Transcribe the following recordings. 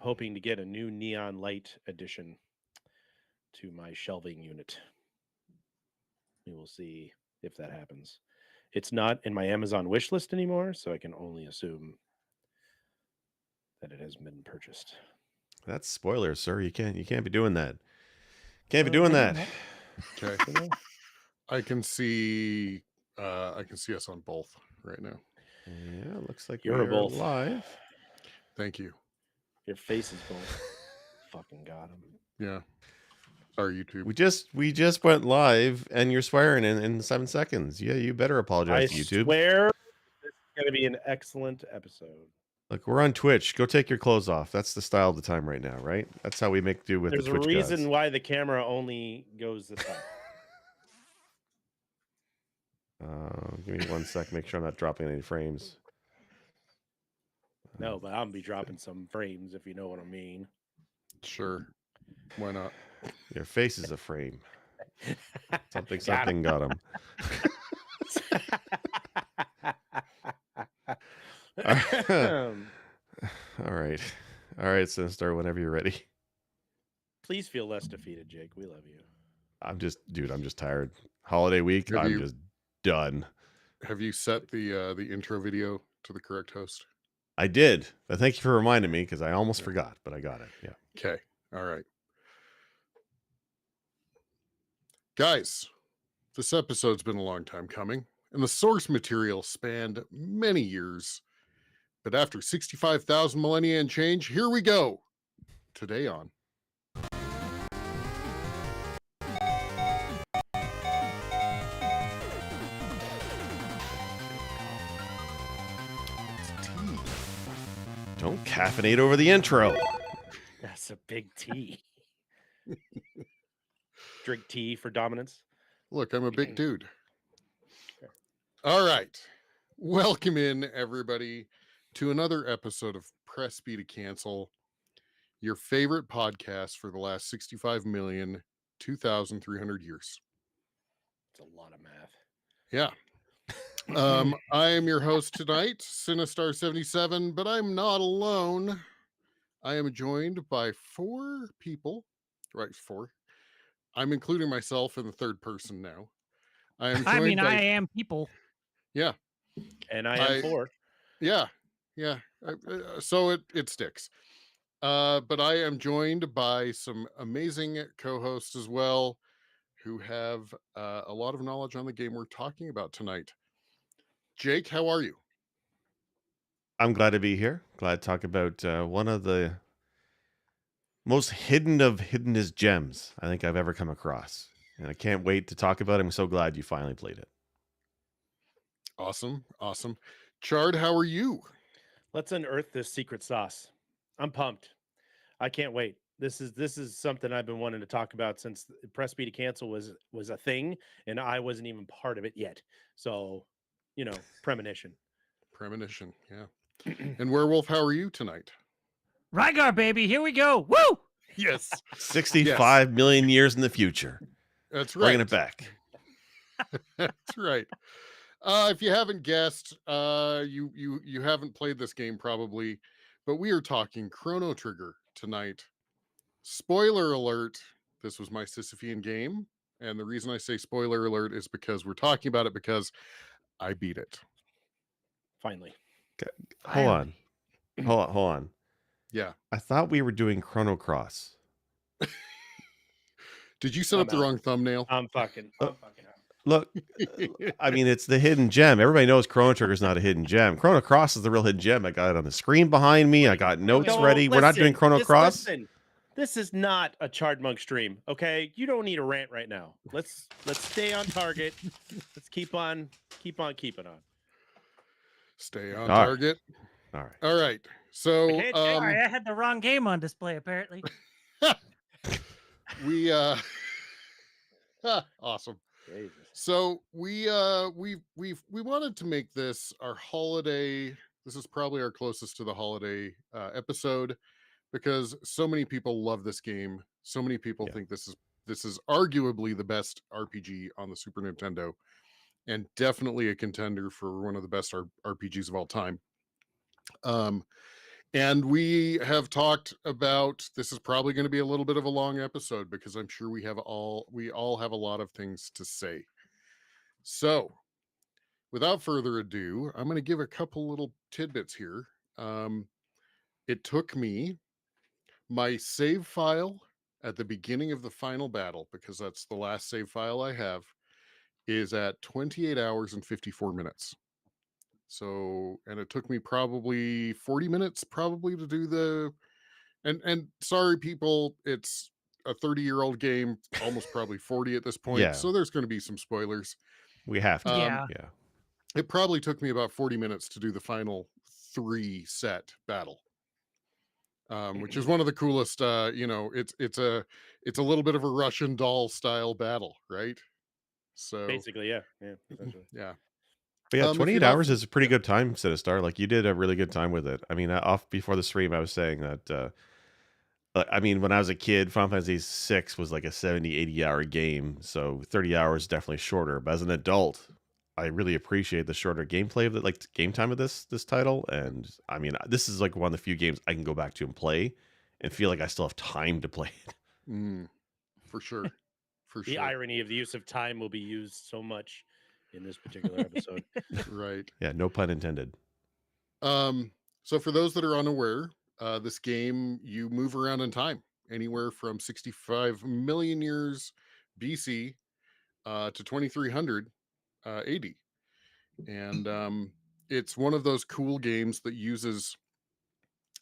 hoping to get a new neon light addition to my shelving unit. We will see if that happens. It's not in my Amazon wish list anymore, so I can only assume that it has been purchased. That's spoilers, sir. You can't be doing that. Can't be doing that. Okay. I can see us on both right now. Yeah, looks like You're we are both live. Thank you. Your face is both. Fucking got him. Yeah. Sorry, YouTube. We just went live, and you're swearing in 7 seconds. Yeah, you better apologize to YouTube. I swear this is going to be an excellent episode. Look, we're on Twitch. Go take your clothes off. That's the style of the time right now, right? That's how we make do with There's the Twitch a reason gods. why the camera only goes this way. Give me 1 sec. Make sure I'm not dropping any frames. No, but I'll be dropping some frames if you know what I mean. Sure. Why not? Your face is a frame. Something got him. All right, Sinistar, whenever you're ready. Please feel less defeated, Jake. We love you. I'm just tired. Holiday week. I'm just done. Have you set the intro video to the correct host? I did. But thank you for reminding me because I almost forgot, but I got it. Yeah. Okay. All right. Guys, this episode's been a long time coming, and the source material spanned many years. But after 65,000 millennia and change, here we go. Today on Don't caffeinate over the intro. That's a big T. Drink tea for dominance. Look, I'm a big dude. All right. Welcome in, everybody, to another episode of Press B to Cancel, your favorite podcast for the last 65,002,300 years. It's a lot of math. Yeah. I am your host tonight, Sinistar77, but I'm not alone. I am joined by 4 people. Right, 4. I'm including myself in the third person now. I am people. Yeah. And I am 4. Yeah. Yeah. So it sticks. But I am joined by some amazing co-hosts as well who have a lot of knowledge on the game we're talking about tonight. Jake, how are you? I'm glad to be here. Glad to talk about one of the most hidden as gems I think I've ever come across. And I can't wait to talk about it. I'm so glad you finally played it. Awesome. Awesome. Chard, how are you? Let's unearth this secret sauce. I'm pumped. I can't wait. This is something I've been wanting to talk about since Press B to Cancel was a thing, and I wasn't even part of it yet. So, premonition. Premonition, yeah. And Werewolf, how are you tonight? Rygar, baby, here we go. Woo! Yes. 65 million years in the future. That's right. Bringing it back. That's right. If you haven't guessed, you haven't played this game probably, but we are talking Chrono Trigger tonight. Spoiler alert, this was my sisyphean game, and the reason I say spoiler alert is because we're talking about it because I beat it. Finally. Okay. Hold on. Yeah. I thought we were doing Chrono Cross. Did you set up the wrong thumbnail? I'm fucking out. Look, I mean, it's the hidden gem. Everybody knows Chrono Trigger is not a hidden gem. Chrono Cross is the real hidden gem. I got it on the screen behind me. I got notes ready. We're not doing Chrono Cross. Listen. This is not a Chard Monk stream, okay? You don't need a rant right now. Let's stay on target. Let's keep on keeping on. Stay on target. All right. All right. So sorry, I had the wrong game on display apparently. We awesome. Jesus. So we wanted to make this our holiday. This is probably our closest to the holiday episode because so many people love this game. So many people think this is arguably the best RPG on the Super Nintendo, and definitely a contender for one of the best RPGs of all time. And we have talked about, this is probably going to be a little bit of a long episode because I'm sure we all have a lot of things to say. So without further ado, I'm going to give a couple little tidbits here. It took me, my save file at the beginning of the final battle, because that's the last save file I have, is at 28 hours and 54 minutes. So, and it took me probably 40 minutes probably to do the, and sorry people, it's a 30-year-old game, almost probably 40 at this point. Yeah. So there's going to be some spoilers. We have to. Yeah. Yeah. It probably took me about 40 minutes to do the final 3 set battle. Which is one of the coolest, it's a little bit of a Russian doll style battle, right? So Basically, yeah, essentially. yeah. But yeah, If 28 you're not hours fam- is a pretty good time, Sinistar. Like you did a really good time with it. I mean, off before the stream, I was saying that, I mean, when I was a kid, Final Fantasy VI was like a 70, 80-hour game. So 30 hours definitely shorter. But as an adult, I really appreciate the shorter gameplay of the like game time of this title. And I mean, this is like one of the few games I can go back to and play and feel like I still have time to play it. For sure. For The sure. irony of the use of time will be used so much in this particular episode. Right. Yeah, no pun intended. So for those that are unaware, this game, you move around in time anywhere from 65 million years BC to 2300 AD. And it's one of those cool games that uses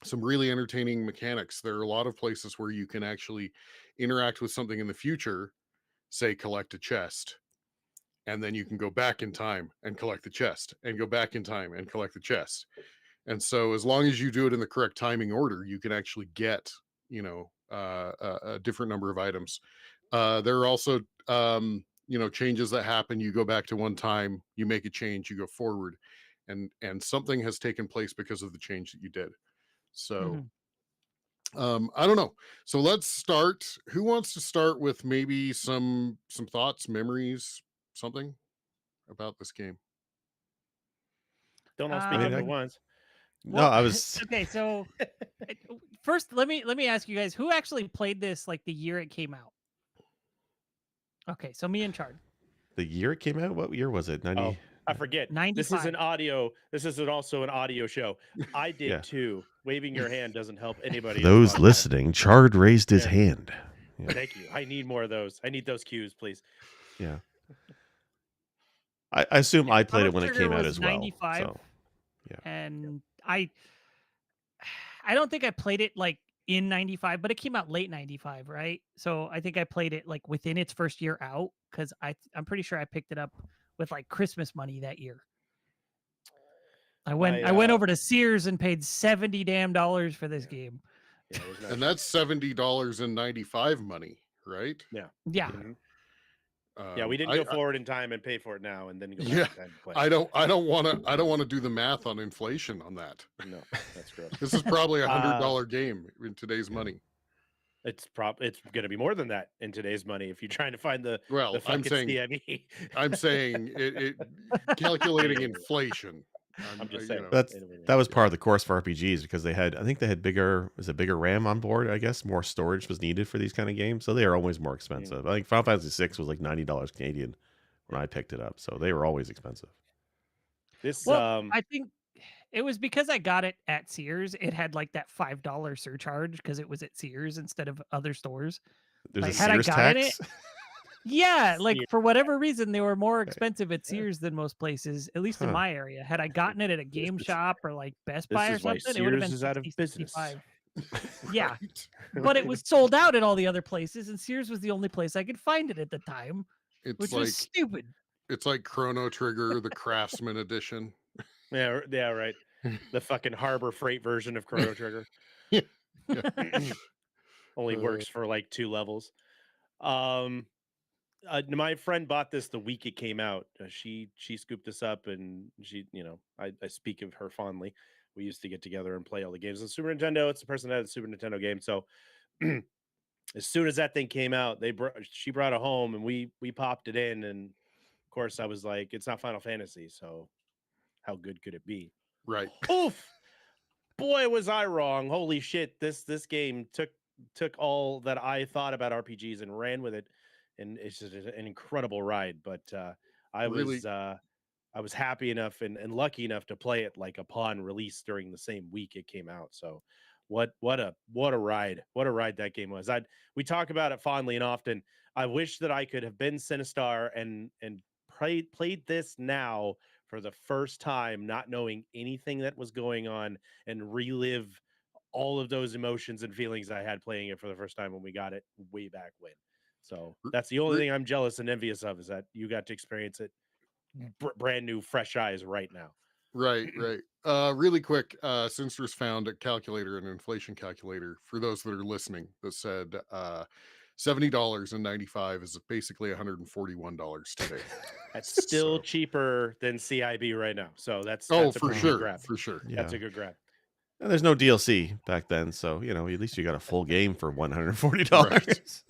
some really entertaining mechanics. There are a lot of places where you can actually interact with something in the future, say collect a chest, and then you can go back in time and collect the chest and go back in time and collect the chest. And so as long as you do it in the correct timing order, you can actually get, a different number of items. There are also, changes that happen. You go back to one time, you make a change, you go forward, and something has taken place because of the change that you did. So, I don't know. So let's start. Who wants to start with maybe some thoughts, memories, something about this game? Don't all speak I up mean, at once. No, Well, I was okay. So first, let me ask you guys, who actually played this like the year it came out? Okay, so me and Chard. the year it came out. What year was it? 90. Oh, I forget. This is 95. an audio. This is also an audio show. I did Yeah. too. Waving your hand doesn't help For anybody. those listening, Chard raised his Yeah. hand. Yeah. Thank you. I need more of those. I need those cues, please. Yeah. I assume I played Chrono it when it Trigger came out was as well. 95, So yeah. and I don't think I played it like in 95, but it came out late 95, right? So I think I played it like within its first year out, because I'm pretty sure I picked it up with like Christmas money that year. I went over to Sears and paid $70 damn for this game. Yeah, it was not And that's $70.95 money, right? Yeah. Yeah. Mhm. Yeah, we didn't go forward in time and pay for it now and then go back in time to play. I don't want to do the math on inflation on that. No, that's gross. This is probably $100 game in today's money. It's going to be more than that in today's money if you're trying to find the Well, I'm fucking saying CME. I'm saying it calculating inflation. I'm just saying. That was part of the course for RPGs because I think they had bigger RAM on board. I guess more storage was needed for these kind of games, so they are always more expensive. I think Final Fantasy VI was like $90 Canadian when I picked it up, so they were always expensive. This I think it was because I got it at Sears. It had like that $5 surcharge because it was at Sears instead of other stores. There's Like, a had I Sears gotten tax. Yeah, like Sears. for whatever reason, they were more expensive at Sears than most places, at least in Huh. my area. Had I gotten it at a game shop or like Best Buy or is why something, it would have been Sears is out of 60, business. 65. Yeah, Right. but it was sold out at all the other places, and Sears was the only place I could find it at the time, It's which like was stupid. it's like Chrono Trigger, the Craftsman edition. Yeah, right. The fucking Harbor Freight version of Chrono Trigger. Yeah. Only works for like 2 levels. My friend bought this the week it came out. She scooped this up, and she, I speak of her fondly. We used to get together and play all the games on Super Nintendo. It's the person that had the Super Nintendo game. So as soon as that thing came out, she brought it home, and we popped it in. And of course, I was like, it's not Final Fantasy, so how good could it be? Right. Oof! boy, was I wrong. Holy shit. This game took all that I thought about RPGs and ran with it. And it's just an incredible ride. But I Really, was happy enough and lucky enough to play it like upon release during the same week it came out. So what a ride. What a ride that game was. We talk about it fondly and often. I wish that I could have been Sinistar and played this now for the first time, not knowing anything that was going on, and relive all of those emotions and feelings I had playing it for the first time when we got it way back when. So that's the only re- thing I'm jealous and envious of, is that you got to experience it brand new, fresh eyes right now. right. Really quick, Sinster's found a calculator, an inflation calculator, for those that are listening, that said $70.95 is basically $141 today. That's still So- cheaper than CIB right now. So that's Oh, a for pretty sure, good grab. for sure. Yeah. That's a good grab. And there's no DLC back then, so you know at least you got a full game for $140.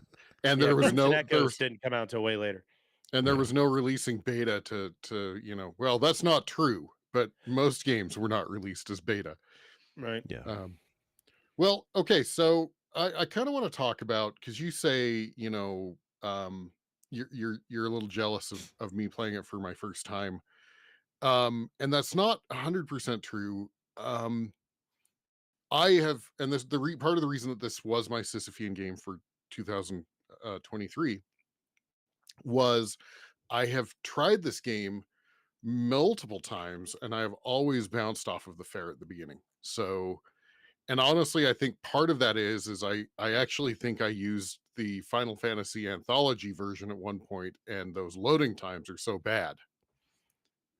And Yeah, there was Crimson no Echoes didn't come out until way later. and there Yeah. was no releasing beta to well, that's not true, but most games were not released as beta. Right. Yeah. Well, okay, so I kind of want to talk about, because you say, you're a little jealous of me playing it for my first time. And that's not 100% true. I have, and this part of the reason that this was my Sisyphean game for 2023 was I have tried this game multiple times and I have always bounced off of the fair at the beginning. So, and honestly, I think part of that is I actually think I used the Final Fantasy Anthology version at one point, and those loading times are so bad,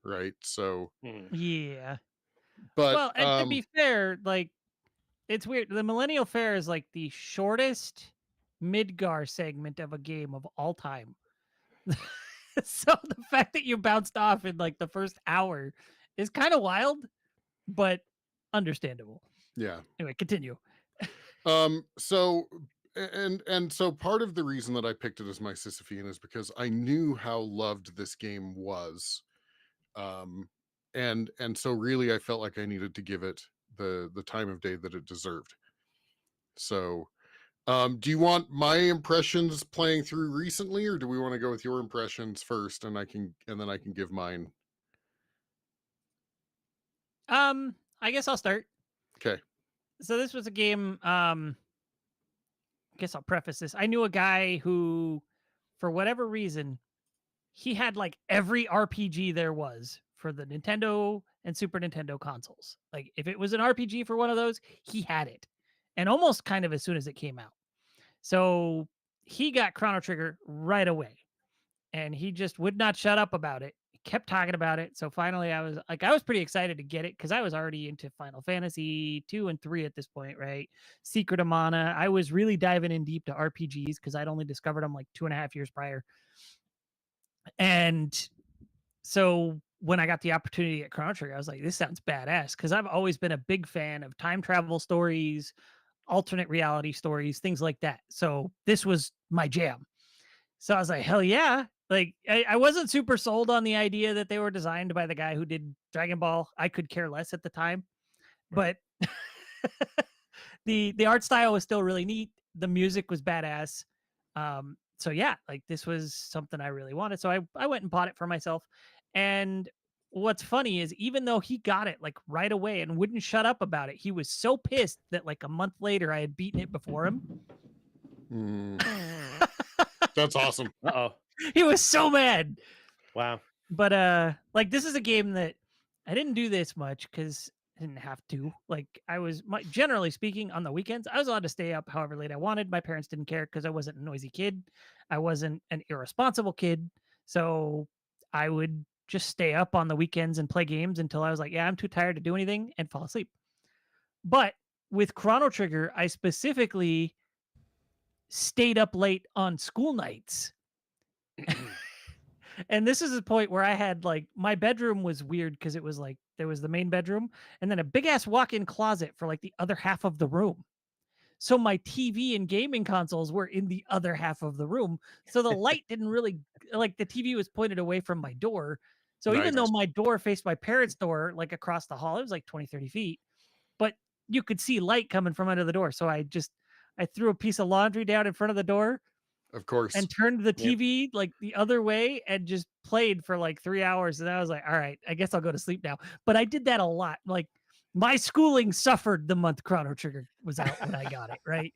right? So, Mhm. Yeah. but Well, and to be fair, like, it's weird. The Millennial Fair is like the shortest Midgar segment of a game of all time. So the fact that you bounced off in like the first hour is kind of wild, but understandable. yeah. Anyway, continue. So so part of the reason that I picked it as my Sisyphean is because I knew how loved this game was. And so really I felt like I needed to give it the time of day that it deserved. So do you want my impressions playing through recently, or do we want to go with your impressions first, and then I can give mine? I guess I'll start. Okay. So this was a game, I guess I'll preface this. I knew a guy who, for whatever reason, he had like every RPG there was for the Nintendo and Super Nintendo consoles. Like if it was an RPG for one of those, he had it. And almost kind of as soon as it came out. So he got Chrono Trigger right away. And he just would not shut up about it. He kept talking about it. So finally I was pretty excited to get it because I was already into Final Fantasy 2 and 3 at this point, right? Secret of Mana. I was really diving in deep to RPGs because I'd only discovered them like 2.5 years prior. And so when I got the opportunity at Chrono Trigger, I was like, this sounds badass, because I've always been a big fan of time travel stories, alternate reality stories, things like that. So this was my jam. So I was like, hell yeah. Like I wasn't super sold on the idea that they were designed by the guy who did Dragon Ball. I could care less at the time. But the art style was still really neat. The music was badass. So yeah, like this was something I really wanted. So I went and bought it for myself. And what's funny is even though he got it like right away and wouldn't shut up about it, he was so pissed that like a month later I had beaten it before him. That's awesome. Uh-oh. He was so mad. Wow. But like this is a game that I didn't do this much because I didn't have to. Like I was generally speaking on the weekends, I was allowed to stay up however late I wanted. My parents didn't care because I wasn't a noisy kid. I wasn't an irresponsible kid. So I would just stay up on the weekends and play games until I was like, yeah, I'm too tired to do anything, and fall asleep. But with Chrono Trigger, I specifically stayed up late on school nights. And this is the point where I had like my bedroom was weird because it was like there was the main bedroom and then a big ass walk-in closet for like the other half of the room. So my TV and gaming consoles were in the other half of the room. So the light didn't really, like, the TV was pointed away from my door. So even though Nice. my door faced my parents' door, like across the hall, it was like 20, 30 feet. But you could see light coming from under the door. So I threw a piece of laundry down in front of the door Of course. and turned the Yep. TV like the other way and just played for like 3 hours. And I was like, all right, I guess I'll go to sleep now. But I did that a lot. Like my schooling suffered the month Chrono Trigger was out when I got it, right?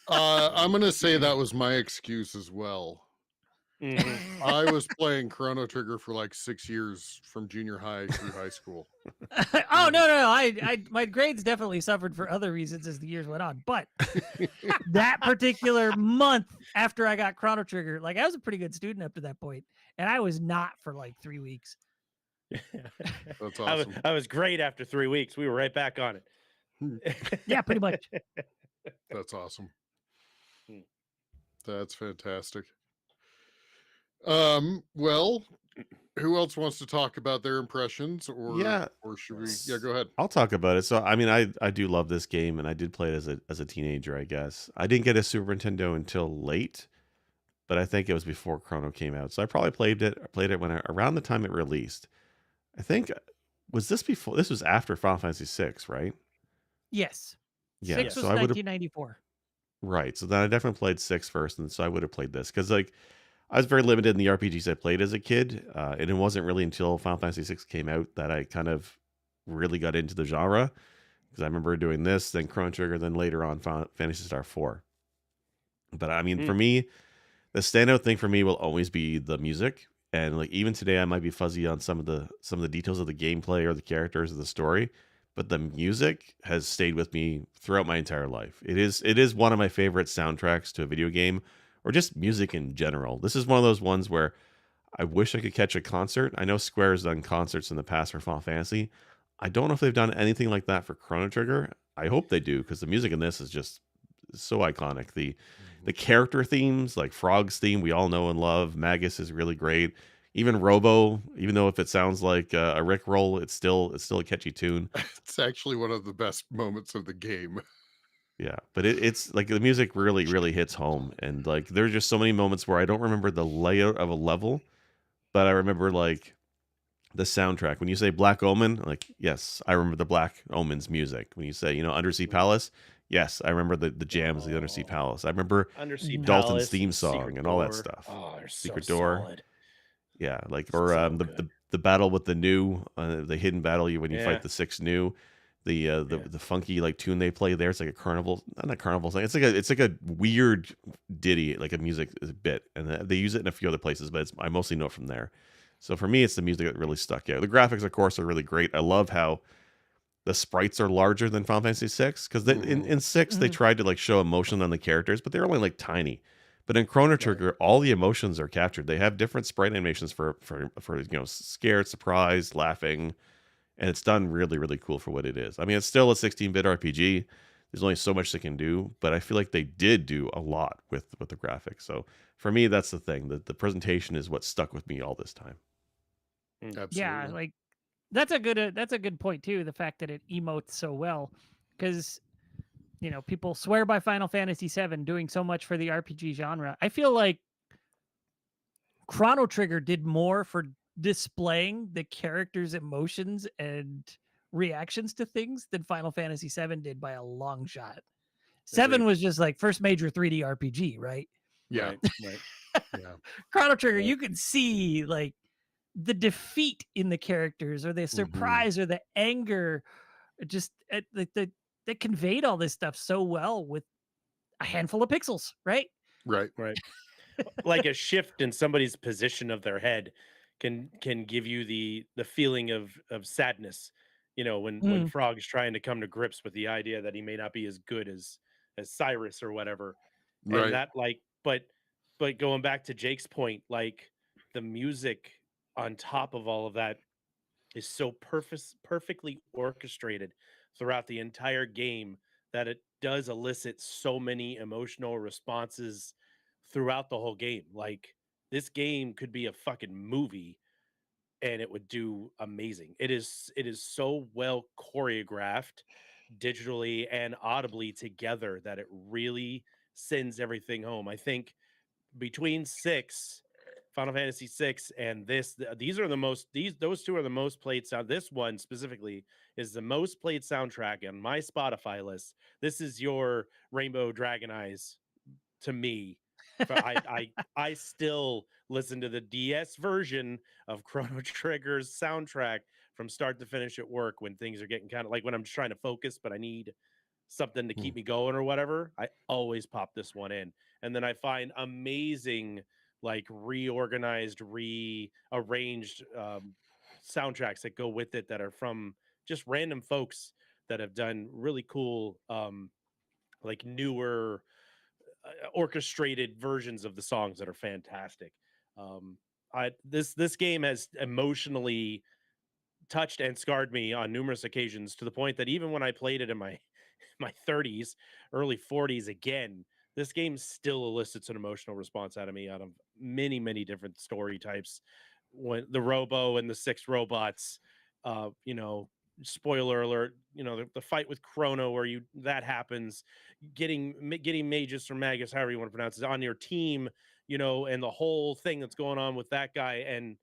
I'm gonna say that was my excuse as well. Mhm. I was playing Chrono Trigger for like 6 years from junior high through high school. Oh no, I my grades definitely suffered for other reasons as the years went on. But that particular month after I got Chrono Trigger, like I was a pretty good student up to that point, and I was not for like 3 weeks. That's awesome. I was great after 3 weeks. We were right back on it. Yeah, pretty much. That's awesome. Hmm. That's fantastic. Well, who else wants to talk about their impressions, or Yeah. or should we? Yeah, go ahead. I'll talk about it. So, I mean, I do love this game, and I did play it as a teenager. I guess I didn't get a Super Nintendo until late, but I think it was before Chrono came out. So I probably played it when around the time it released. I think was this before? This was after Final Fantasy VI, right? Yes. Yeah. 6 was So I would have 1994. right. So then I definitely played 6 first, and so I would have played this because like I was very limited in the RPGs I played as a kid, and it wasn't really until Final Fantasy VI came out that I kind of really got into the genre. Because I remember doing this, then Chrono Trigger, then later on Fantasy Star 4. But I mean, for me, the standout thing for me will always be the music. And like even today, I might be fuzzy on some of the details of the gameplay or the characters of the story, but the music has stayed with me throughout my entire life. It is one of my favorite soundtracks to a video game, or just music in general. This is one of those ones where I wish I could catch a concert. I know Square has done concerts in the past for Final Fantasy. I don't know if they've done anything like that for Chrono Trigger. I hope they do because the music in this is just so iconic. The character themes, like Frog's theme, we all know and love. Magus is really great. Even Robo, even though if it sounds like a Rickroll, it's still a catchy tune. It's actually one of the best moments of the game. Yeah, but it's like the music really hits home, and like there's just so many moments where I don't remember the layout of a level, but I remember like the soundtrack. When you say Black Omen, like yes, I remember the Black Omen's music. When you say Undersea Palace, yes, I remember the jams of the Undersea Palace. I remember Undersea Dalton's Palace, theme song Secret and all that Door. stuff. Oh, they're so Secret Door. solid. Yeah, like or So the, good. the battle with the new the hidden battle when you Yeah. fight the 6 new. The funky like tune they play there, it's like a carnival, not a carnival thing. It's like a weird ditty, like a music bit, and they use it in a few other places, but I mostly know it from there. So for me, it's the music that really stuck out. The graphics, of course, are really great. I love how the sprites are larger than Final Fantasy 6 because in 6 they tried to like show emotion on the characters, but they're only like tiny. But in Chrono Trigger, all the emotions are captured. They have different sprite animations for scared, surprised, laughing, and it's done really cool for what it is. I mean, it's still a 16-bit RPG. There's only so much they can do, but I feel like they did do a lot with the graphics. So for me, that's the thing. The presentation is what stuck with me all this time. Absolutely. Yeah, like that's a good point too. The fact that it emotes so well, because people swear by Final Fantasy VII doing so much for the RPG genre. I feel like Chrono Trigger did more for displaying the characters' emotions and reactions to things than Final Fantasy VII did by a long shot. Agreed. 7 was just like first major 3D RPG, right? Yeah. Right. Yeah. Chrono Trigger, Yeah. you could see like the defeat in the characters or the surprise or the anger. Just they conveyed all this stuff so well with a handful of pixels, right? Right. Right. Like a shift in somebody's position of their head can give you the feeling of sadness. When Frog's trying to come to grips with the idea that he may not be as good as Cyrus or whatever. Right. And that like but going back to Jake's point, like the music on top of all of that is so perfectly orchestrated throughout the entire game that it does elicit so many emotional responses throughout the whole game. Like this game could be a fucking movie and it would do amazing. It is so well choreographed digitally and audibly together that it really sends everything home. I think between Final Fantasy 6 and these are the most those two are the most played sound. This one specifically is the most played soundtrack on my Spotify list. This is your Rainbow Dragon Eyes to me. I still listen to the DS version of Chrono Trigger's soundtrack from start to finish at work when things are getting kind of like when I'm just trying to focus, but I need something to keep me going or whatever. I always pop this one in. And then I find amazing, like reorganized, rearranged soundtracks that go with it that are from just random folks that have done really cool, like newer orchestrated versions of the songs that are fantastic. This game has emotionally touched and scarred me on numerous occasions to the point that even when I played it in my 30s, early 40s again, this game still elicits an emotional response out of me out of many different story types. When the Robo and the 6 robots, you know, spoiler alert, you know, the fight with Chrono where that happens, getting Magus or Magus, however you want to pronounce it, on your team, you know, and the whole thing that's going on with that guy and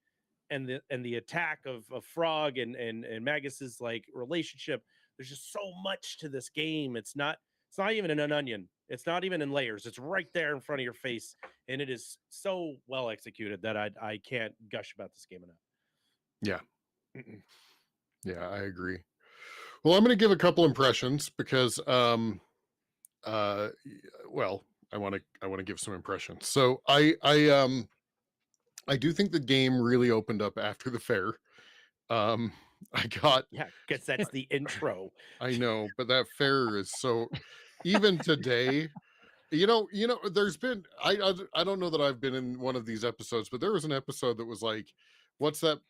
the attack of Frog and Magus's like relationship. There's just so much to this game. It's not even in an onion. It's not even in layers. It's right there in front of your face, and it is so well executed that I can't gush about this game enough. Yeah. Yeah, I agree. Well, I'm going to give a couple impressions because well, I want to give some impressions. So I do think the game really opened up after the fair. I got, Yeah, because that's the intro. I know, but that fair is so, even today, you know, there's been, I don't know that I've been in one of these episodes, but there was an episode that was like, what's that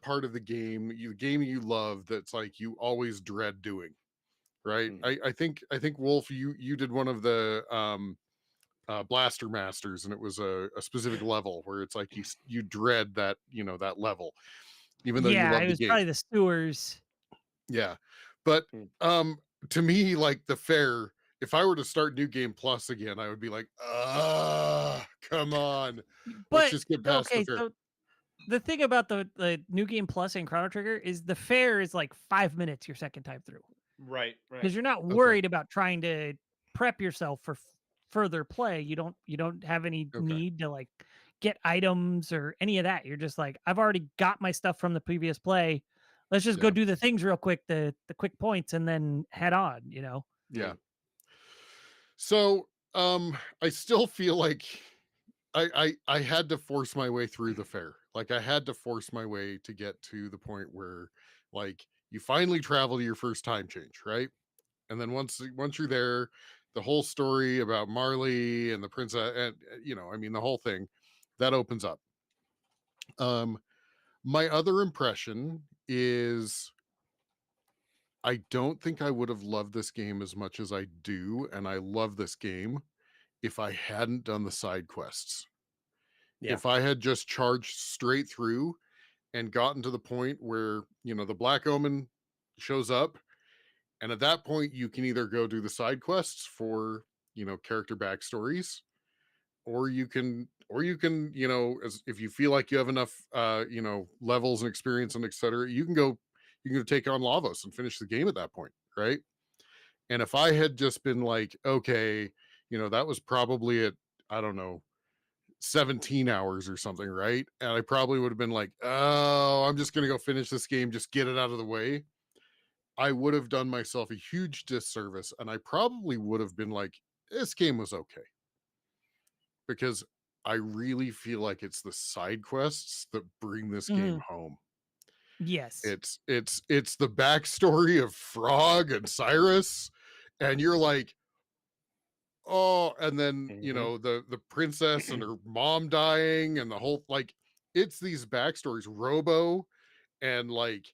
part of the game you love that's like you always dread doing, right? I think Wolf, you did one of the Blaster Masters, and it was a specific level where it's like you dread that, you know, that level, even though you love it the was game. probably the sewers. Yeah, but to me, like the fair, if I were to start New Game Plus again, I would be like, come on, let's But just get past the fair. so the thing about the New Game Plus and Chrono Trigger is the fair is like 5 minutes your second time through. Right. Because you're not worried about trying to prep yourself for further play. You don't have any need to like get items or any of that. You're just like, I've already got my stuff from the previous play. Let's just go do the things real quick, the quick points, and then head on, you know? Yeah. So I still feel like I had to force my way through the fair. Like I had to force my way to get to the point where like you finally travel to your first time change, right? And then once you're there, the whole story about Marley and the princess, and you know, I mean, the whole thing that opens up. My other impression is I don't think I would have loved this game as much as I do, and I love this game if I hadn't done the side quests. Yeah. If I had just charged straight through and gotten to the point where, you know, the Black Omen shows up, and at that point you can either go do the side quests for, you know, character backstories, or you can, you know, as if you feel like you have enough you know, levels and experience and etc., you can go take on Lavos and finish the game at that point, right? And if I had just been like, okay, you know, that was probably at, I don't know, 17 hours or something, right? And I probably would have been like, oh, I'm just going to go finish this game, just get it out of the way. I would have done myself a huge disservice, and I probably would have been like, this game was okay. Because I really feel like it's the side quests that bring this game home. Yes. It's the backstory of Frog and Cyrus, and you're like, oh, and then you know, the princess and her mom dying and the whole, like, it's these backstories, Robo, and like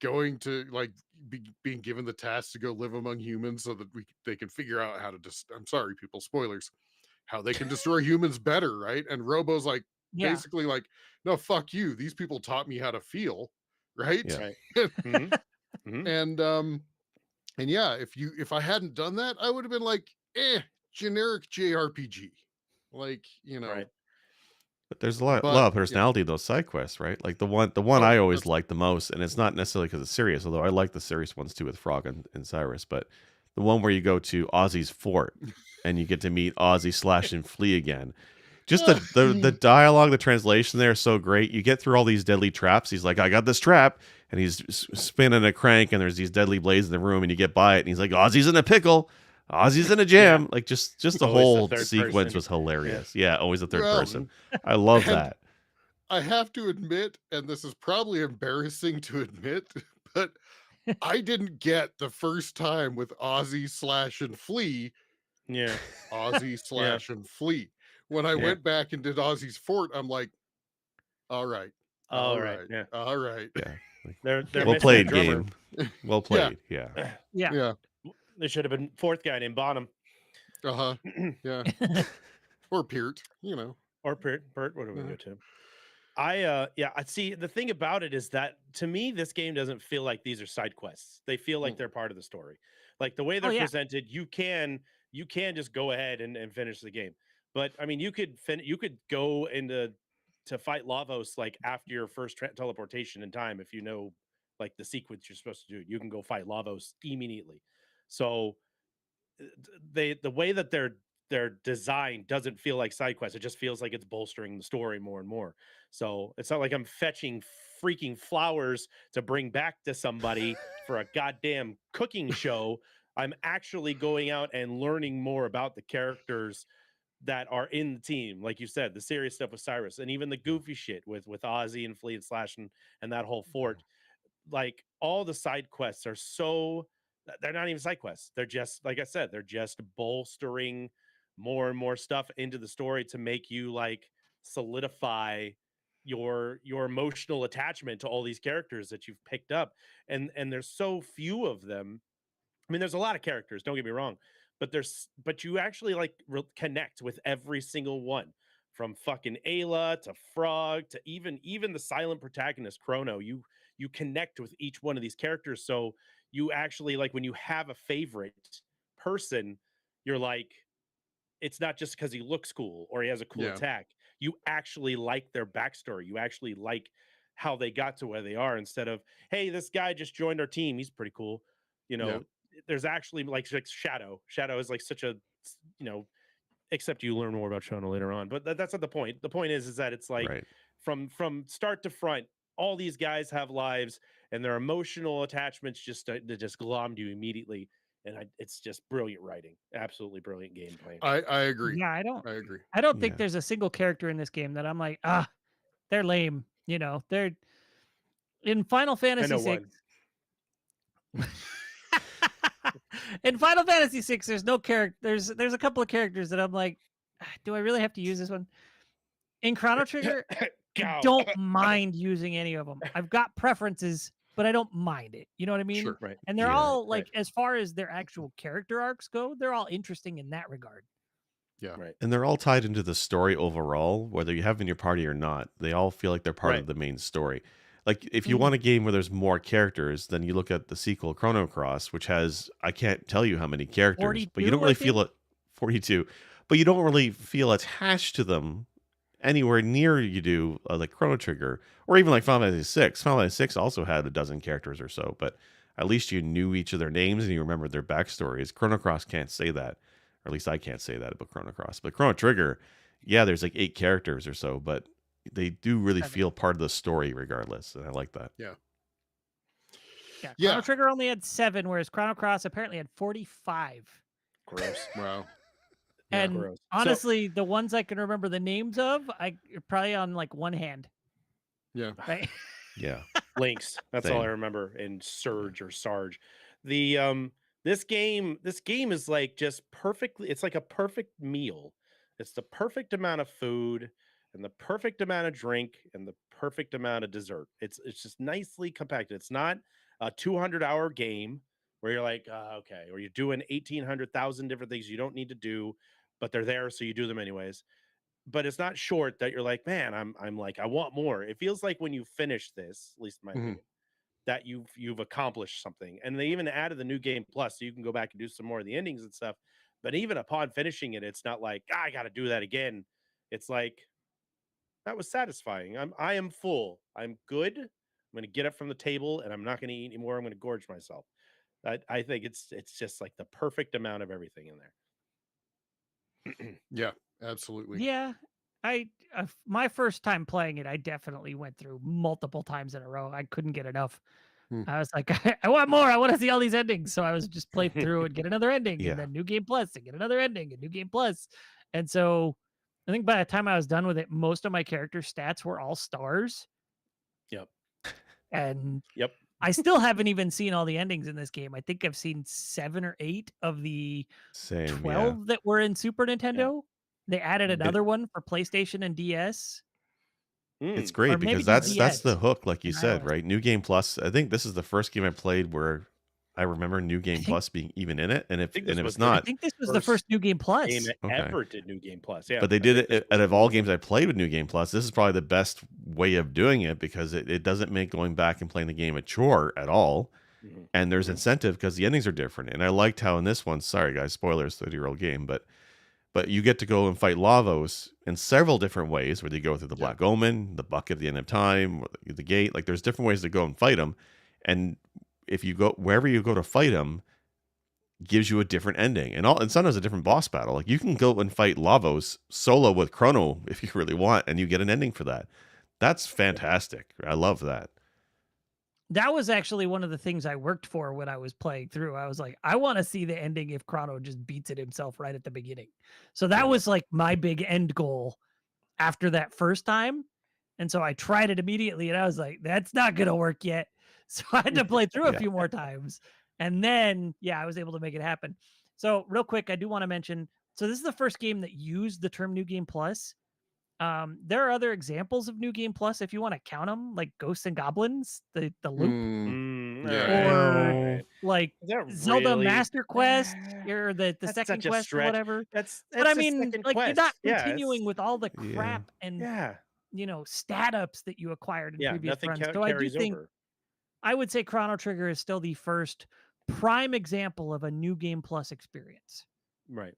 going to like being given the task to go live among humans so that they can figure out how to I'm sorry people, spoilers, how they can destroy humans better, right? And Robo's like basically like, no, fuck you, these people taught me how to feel, right? Yeah. And yeah, if I hadn't done that, I would have been like, generic JRPG, like, you know. Right. But there's a lot But of personality in those side quests, right? Like the one Oh, I always that's like the most, and it's not necessarily because it's serious, although I like the serious ones too with Frog and Cyrus. But the one where you go to Ozzy's fort and you get to meet Ozzy Slash and Flea again. Just the dialogue, the translation there is so great. You get through all these deadly traps. He's like, I got this trap, and he's spinning a crank, and there's these deadly blades in the room, and you get by it, and he's like, Ozzy's in a pickle. Ozzy's in a jam. Like just the Always the whole third sequence person. was hilarious. Yeah, always the third Well, person. I love and that. I have to admit, and this is probably embarrassing to admit, but I didn't get the first time with Ozzy Slash and Flea, Yeah. Ozzy Slash and Flea. When I Yeah. went back and did Ozzy's fort, I'm like, all right, All right. Yeah. all right. Yeah. They're Well missing a played, drummer. game. Well played. Yeah. Yeah. Yeah. There should have been fourth guy named Bonham. Uh-huh. Yeah. Or Peart, you know. Or Bert, what do we Uh-huh. go to? I see the thing about it is that to me this game doesn't feel like these are side quests. They feel like Mm. they're part of the story. Like the way they're presented, you can just go ahead and finish the game. But I mean, you could go into to fight Lavos like after your first teleportation in time if you know like the sequence you're supposed to do. You can go fight Lavos immediately. So the way that they're designed doesn't feel like side quests. It just feels like it's bolstering the story more and more. So it's not like I'm fetching freaking flowers to bring back to somebody for a goddamn cooking show. I'm actually going out and learning more about the characters that are in the team. Like you said, the serious stuff with Cyrus and even the goofy shit with Ozzy and Flea and Slash and that whole fort. Like all the side quests are so they're not even side quests. They're just like I said, they're just bolstering more and more stuff into the story to make you like solidify your emotional attachment to all these characters that you've picked up. And there's so few of them. I mean, there's a lot of characters, don't get me wrong, but you actually like connect with every single one, from fucking Ayla to Frog to even the silent protagonist Chrono. You connect with each one of these characters, so you actually like when you have a favorite person, you're like, it's not just because he looks cool or he has a cool Yeah. attack. You actually like their backstory. You actually like how they got to where they are instead of, hey, this guy just joined our team. He's pretty cool. You Yeah. know, there's actually like Shadow. Shadow is like such a, you know, except you learn more about Shadow later on. But that's not the point. The point is that it's like Right. from start to front, all these guys have lives and their emotional attachments just they just glommed you immediately. And it's just brilliant writing, absolutely brilliant gameplay. I agree. Yeah, I agree. I don't think Yeah. there's a single character in this game that I'm like, they're lame. You know, they're in Final I Fantasy know VI. one. In Final Fantasy VI, there's no character. There's a couple of characters that I'm like, do I really have to use this one? In Chrono Trigger, I Go. don't mind using any of them. I've got preferences, but I don't mind it. You know what I mean? Sure. Right. And they're Yeah. all like, as far as their actual character arcs go, they're all interesting in that regard. Yeah. Right. And they're all tied into the story overall, whether you have them in your party or not. They all feel like they're part Right. of the main story. Like if you Mhm. want a game where there's more characters, then you look at the sequel Chrono Cross, which has I can't tell you how many characters, but you 42, don't I really think? feel it 42, but you don't really feel attached to them anywhere near you do like Chrono Trigger or even like Final Fantasy 6. Final Fantasy 6 also had a dozen characters or so, but at least you knew each of their names and you remembered their backstories. Chrono Cross can't say that, or at least I can't say that about Chrono Cross. But Chrono Trigger, yeah, there's like 8 characters or so, but they do really 7. feel part of the story regardless, and I like that. Yeah, Yeah. Chrono Trigger only had 7, whereas Chrono Cross apparently had 45. Gross. Wow. Yeah. And Gross. So- honestly, the ones I can remember the names of, I probably on like one hand. Yeah. Right? Yeah. Links. That's all I Same. remember in Surge or Sarge. The this game is like just perfectly, it's like a perfect meal. It's the perfect amount of food and the perfect amount of drink and the perfect amount of dessert. It's just nicely compacted. It's not a 200-hour game where you're like, okay, or you're doing 1,800,000 different things you don't need to do, but they're there, so you do them anyways. But it's not short that you're like, man, I'm like, I want more. It feels like when you finish this, at least in my Mhm. opinion, that you've accomplished something. And they even added the new game plus, so you can go back and do some more of the endings and stuff. But even upon finishing it, it's not like I got to do that again. It's like That was satisfying. I am full. I'm good. I'm going to get up from the table and I'm not going to eat anymore. I'm going to gorge myself. I think it's just like the perfect amount of everything in there. Yeah, absolutely. Yeah, my first time playing it, I definitely went through multiple times in a row. I couldn't get enough. Hmm. I was like, I want more. I want to see all these endings. So I was just play through and get another ending, Yeah. and then new game plus, and get another ending, and new game plus. And so I think by the time I was done with it, most of my character stats were all stars. Yep. And Yep. I still haven't even seen all the endings in this game. I think I've seen 7 or 8 of the Same. 12 that were in Super Nintendo. They added It- another one for PlayStation and DS. It's Mm. great Or maybe because just that's the DS hook, like you and said, iOS. right? New Game Plus. I think this is the first game I played where I remember New Game think- Plus being even in it, and if think this it's was the I not, think this was the first first New Game game Plus. that Okay. ever did New Game Plus. Yeah, but they I did think this it was out of the all first games I played with New Game Plus. This is probably the best way of doing it because it doesn't make going back and playing the game a chore at all. one. Mhm. And there's Mhm. incentive because the endings are different. And I liked how in this one, sorry guys, spoilers, 30-year-old game, but you get to go and fight Lavos in several different ways, whether you go through the Black Omen, the bucket at the end of time, or the gate. Like there's different ways to go and fight them. And if you go wherever you go to fight them, gives you a different ending. And sometimes a different boss battle. Like you can go and fight Lavos solo with Chrono if you really want, and you get an ending for that. That's fantastic. I love that. That was actually one of the things I worked for when I was playing through. I was like, I want to see the ending if Chrono just beats it himself right at the beginning. So that Yeah. was like my big end goal after that first time. And so I tried it immediately and I was like, that's not going to work yet. So I had to play through a Yeah. few more times. And then, yeah, I was able to make it happen. So, real quick, I do want to mention so this is the first game that used the term New Game Plus. There are other examples of New Game Plus if you want to count them, like Ghosts and Goblins, the loop, Mm, Yeah. alright, or alright. like Is that Zelda really? Master Quest, Nah, or the that's second such a quest or stretch. whatever. That's But I a mean, second like you're not quest. Yeah, continuing with all the Yeah. crap and yeah, stat ups that you acquired in yeah. previous Nothing runs. So I do carries think over. I would say Chrono Trigger is still the first prime example of a New Game Plus experience. Right.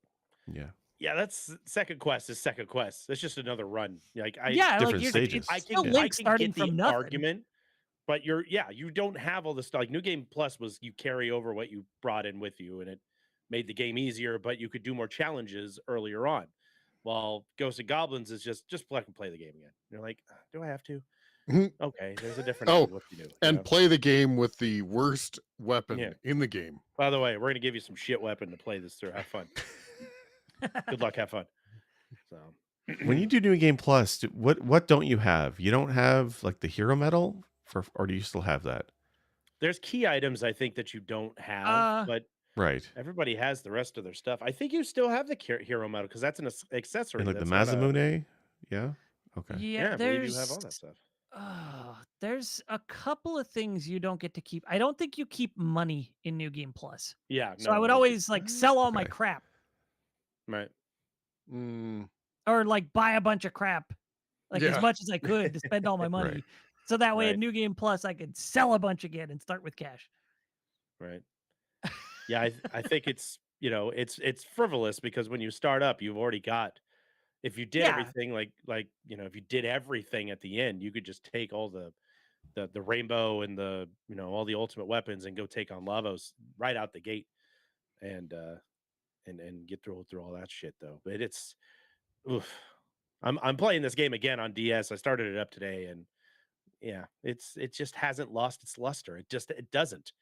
Yeah. Yeah, that's second quest is second quest. It's just another run. Like Yeah, like Different you're stages. it's I still can Yeah. I Link can starting get the from nothing. argument, but you don't have all the stuff. Like New Game Plus was you carry over what you brought in with you, and it made the game easier, but you could do more challenges earlier on. While Ghosts and Goblins is just play the game again. You're like, do I have to? Mhm. Okay, there's a different Oh, what you do. and play the game with the worst weapon Yeah. in the game. By the way, we're gonna give you some shit weapon to play this through. Have fun. Good luck. Have fun. So When you do New Game Plus, what don't you have? You don't have like the hero medal or do you still have that? there's key items I think that you don't have, Uh, but Right. everybody has the rest of their stuff. I think you still have the hero medal because that's an accessory. And like the That's not a, Mazamune? Yeah. Okay. yeah, I believe you have all that stuff. There's a couple of things you don't get to keep. I don't think you keep money in New Game Plus. Yeah, So no, I would don't think- always like sell all my Okay. crap right. Mm, or like buy a bunch of crap, like Yeah. as much as I could to spend all my money. Right. So that way Right. in New Game Plus, I could sell a bunch again and start with cash. Right. Yeah, I think it's it's frivolous because when you start up, you've already got. If you did Yeah. everything like if you did everything at the end, you could just take all the rainbow and the all the ultimate weapons and go take on Lavos right out the gate, and get through all that shit though. But it's, oof. I'm playing this game again on DS. I started it up today, and yeah, it just hasn't lost its luster. It doesn't.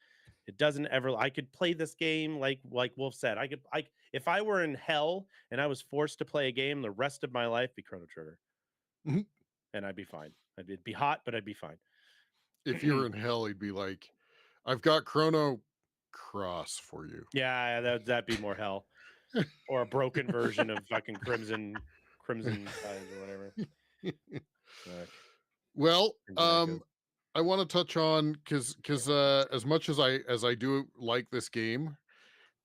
It doesn't ever. I could play this game like Wolf said. If I were in hell and I was forced to play a game the rest of my life, be Chrono Trigger, Mhm. and I'd be fine. It'd be hot, but I'd be fine. If you were in hell, he'd be like, I've got Chrono Cross for you. Yeah, that'd be more hell, or a broken version of fucking Crimson Tides or whatever. Fuck. Well, Exactly. I want to touch on because as much as I do like this game,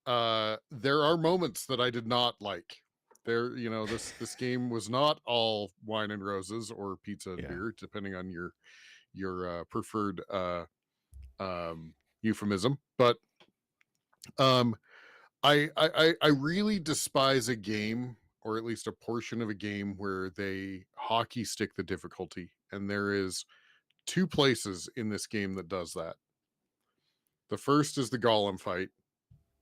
there are moments that I did not like. There, this game was not all wine and roses or pizza and Yeah. beer, depending on your preferred euphemism. But I really despise a game or at least a portion of a game where they hockey stick the difficulty, and there is 2 places in this game that does that. The first is the golem fight,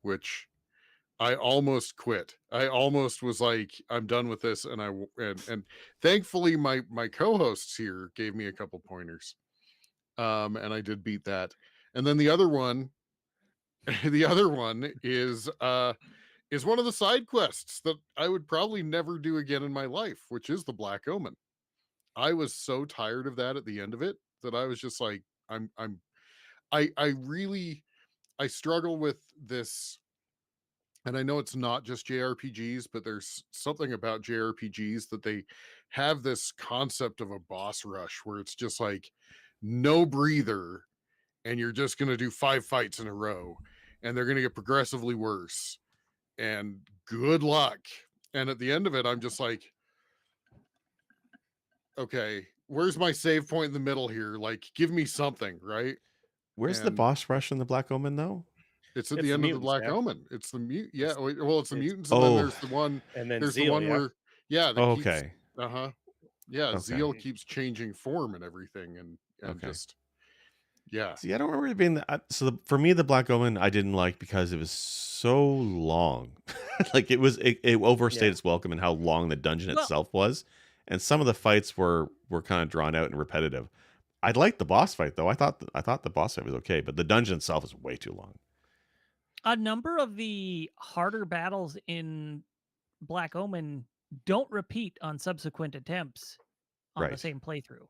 which I almost quit. I almost was like, I'm done with this, and and thankfully my co-hosts here gave me a couple pointers, and I did beat that. And then the other one, the other one is one of the side quests that I would probably never do again in my life, which is the Black Omen. I was so tired of that at the end of it that I was just like, I really struggle with this. And I know it's not just JRPGs, but there's something about JRPGs that they have this concept of a boss rush where it's just like no breather, and you're just going to do 5 fights in a row, and they're going to get progressively worse, and good luck. And at the end of it, I'm just like, okay, where's my save point in the middle here? Like, give me something, right? Where's the And boss rush in the Black Omen though? it's at It's the the end of the mutants, Black man. Omen. It's the mute. Yeah, It's- well, it's the it's- mutants, and then Oh. there's the one. And then There's Zeal, the one yeah. where, yeah, that Oh, keeps. okay. Yeah, Okay. Zeal keeps changing form and everything, and Okay. just yeah. See, I don't remember it being that. For me, the Black Omen I didn't like because it was so long. Like it overstayed Yeah. its welcome in how long the dungeon Well- itself was, and some of the fights were kind of drawn out and repetitive. I liked the boss fight though. I thought the boss fight was okay, but the dungeon itself was way too long. A number of the harder battles in Black Omen don't repeat on subsequent attempts on the Right. same playthrough.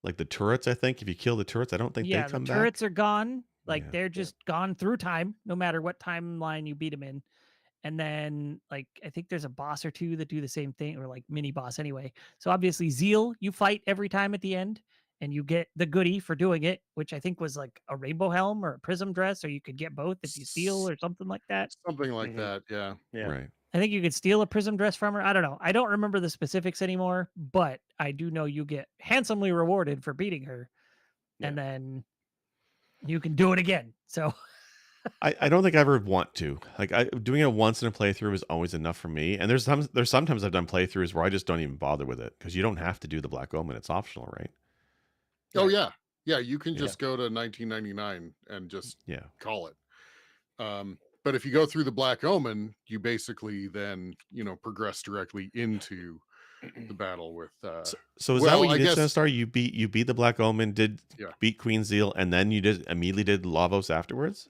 Like the turrets, I think if you kill the turrets, I don't think Yeah, they the come turrets back. are gone. Like Yeah. they're just gone through time, no matter what timeline you beat them in. And then, like, I think there's a boss or 2 that do the same thing, or like mini boss anyway. So obviously, Zeal, you fight every time at the end, and you get the goodie for doing it, which I think was like a rainbow helm or a prism dress, or you could get both if you steal or something like that. Something like Mhm. that. Yeah. Yeah. Right. I think you could steal a prism dress from her. I don't know. I don't remember the specifics anymore, but I do know you get handsomely rewarded for beating her, and then you can do it again. So I don't think I ever want to. Like doing it once in a playthrough is always enough for me. And there's sometimes I've done playthroughs where I just don't even bother with it because you don't have to do the Black Omen. It's optional, right? Oh Right. yeah. You can Yeah. just go to 1999 and just Yeah. call it. But if you go through the Black Omen, you basically then progress directly into the battle with. So is that well, what you I did, guess- Sinistar? You beat the Black Omen, Yeah. beat Queen Zeal, and then you immediately did Lavos afterwards?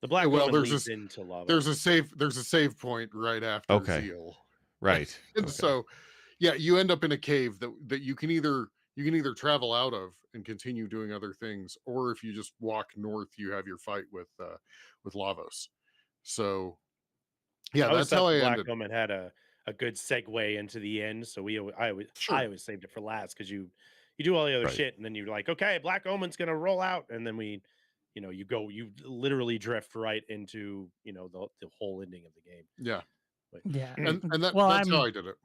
The Black Well, Omen there's leads a- into lava. There's a save point right after Okay. Zeal. Right. And Okay. so, yeah, you end up in a cave that you can either travel out of and continue doing other things, or if you just walk north, you have your fight with Lavos. So, yeah, I always that's how thought I the Black ended. Omen had a good segue into the end, so I Sure. always saved it for last because you do all the other Right. shit, and then you're like, okay, Black Omen's gonna roll out, and then you literally drift right into the whole ending of the game. Yeah, yeah. and Mm, Well, that's how I did it.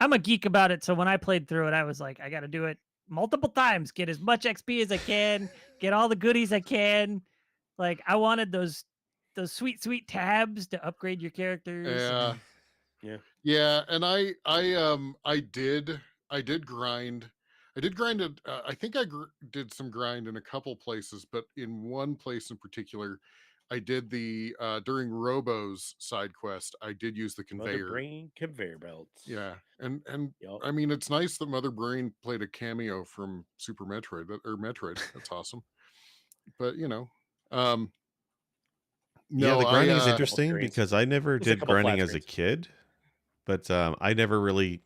I'm a geek about it. So when I played through it, I was like, I got to do it multiple times, get as much XP as I can, get all the goodies I can. Like I wanted those sweet tabs to upgrade your characters. Yeah. and- Yeah, and I did grind. I did grind it. I think I did some grind in a couple places, but in one place in particular, I did the during Robo's side quest. I did use the Mother conveyor. Brain conveyor belts. Yeah, and Yup. I mean, it's nice that Mother Brain played a cameo from Super Metroid or Metroid. That's awesome. But Yeah, no, the grinding is I interesting screens. because I never There's a did couple flat grinding as a screens. kid, but I never really.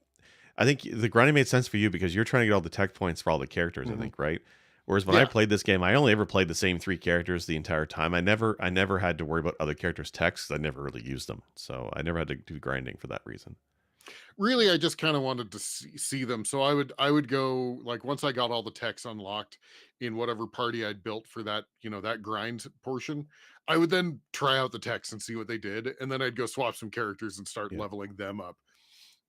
I think the grinding made sense for you because you're trying to get all the tech points for all the characters. I Mhm. think, right? Whereas when I Yeah. played this game, I only ever played the same 3 characters the entire time. I never had to worry about other characters' techs. I never really used them, so I never had to do grinding for that reason. really I just kind of wanted to see them, so I would go, like, once I got all the techs unlocked in whatever party I'd built for that that grind portion, I would then try out the techs and see what they did, and then I'd go swap some characters and start Yeah. leveling them up.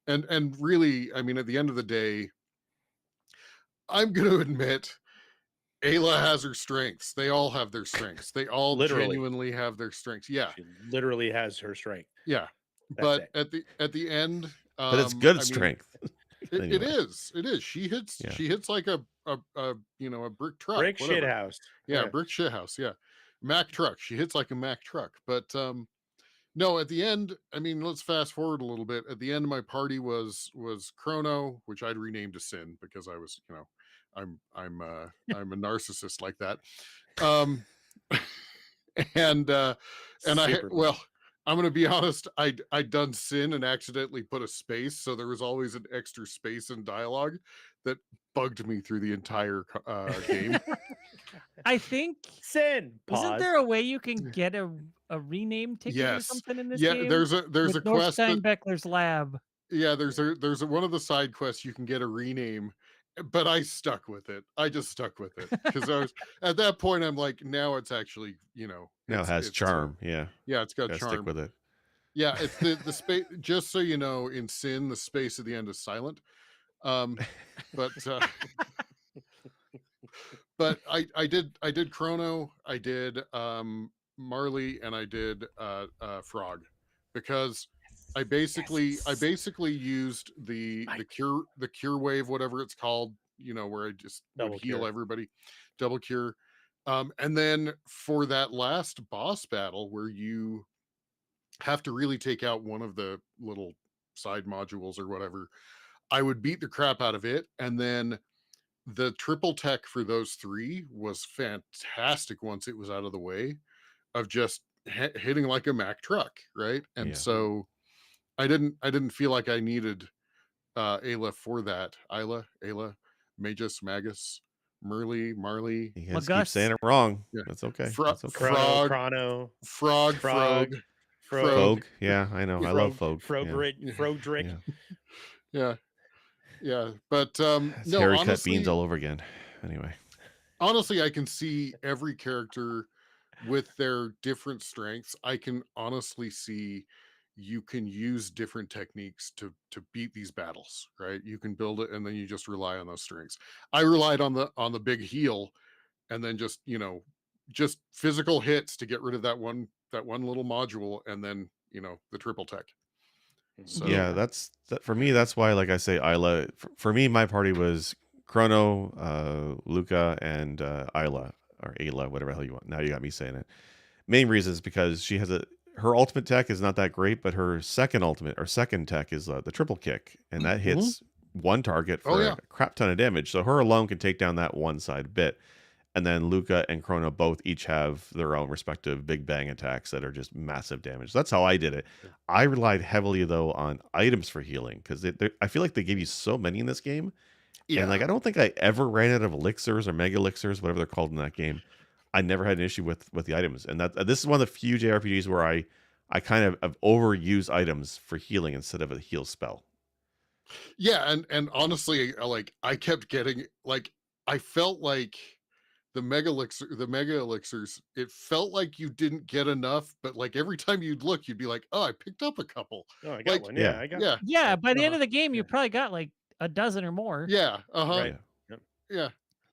And really, I mean, at the end of the day, I'm going to admit Ayla has her strengths. They all have their strengths. They all Literally. genuinely have their strengths. Yeah. She literally has her strength. Yeah. but it. at the end, But it's good I mean, strength. it Anyway. is. She hits Yeah. she hits like a brick truck, Brick whatever. shit house. Yeah, brick shit house. Yeah, Mack truck. She hits like a Mack truck. But no, at the end, I mean, let's fast forward a little bit. At the end, my party was Chrono, which I'd renamed to Sin because I was, I'm a narcissist like that. Um, and Super well, I'm gonna be honest. I'd done Sin and accidentally put a space, so there was always an extra space in dialogue that bugged me through the entire game. I think Sin. Pause. isn't there a way you can get a rename ticket or Yes. something in this Yeah, game? there's a With quest that, Steinbeckler's lab. yeah, there's a one of the side quests you can get a rename, but I stuck with it. I just stuck with it because I was at that point. I'm like, now it's actually, Now it has it's, charm. Yeah. yeah, it's got Gotta charm. stick with it. Yeah, it's the space. Just so you know, in Sin, the space at the end is silent. But but I did Chrono, I did Marley, and I did Frog, because I basically used the cure wave, whatever it's called, where I just Double would heal cure. everybody, double cure. And then for that last boss battle where you have to really take out one of the little side modules or whatever, I would beat the crap out of it, and then the triple tech for those three was fantastic once it was out of the way of just hitting like a Mack truck, right? And Yeah. so I didn't feel like I needed Ayla for that. Ayla, Magus, Magus, Marley. You guys keep Magus. saying it wrong. Yeah. That's okay. Frog, That's okay. Chrono. Frog, Frog. Fogue. Yeah, I know. I love Fogue. Frodrick. Yeah. Yeah. But It's no, Harry honestly, cut beans all over again. Anyway. Honestly, I can see every character with their different strengths. I can honestly see you can use different techniques to beat these battles, right? You can build it and then you just rely on those strengths. I relied on the big heal, and then just just physical hits to get rid of that one little module, and then the triple tech. So Yeah, that's for me. That's why, like I say, Isla. For me, my party was Chrono, Luca, and Isla or Ayla, whatever the hell you want. Now you got me saying it. Main reason is because she has her ultimate tech is not that great, but her second tech is the triple kick, and that hits one target for a crap ton of damage. So her alone can take down that one side bit. And then Luca and Chrono both each have their own respective big bang attacks that are just massive damage. That's how I did it. I relied heavily, though, on items for healing because I feel like they give you so many in this game. yeah. And like I don't think I ever ran out of elixirs or mega elixirs, whatever they're called in that game. I never had an issue with the items. And this is one of the few JRPGs where I kind of have overused items for healing instead of a heal spell. Yeah, and honestly, like I kept getting, like, I felt like the mega elixirs, it felt like you didn't get enough, but like every time you'd look, you'd be like, oh, I picked up a couple. Oh, I got Like, one. yeah. Yeah, I got Yeah. Yeah, by the end Uh-huh. of the game, you Yeah. probably got like a dozen or more. Yeah. Right. Yeah.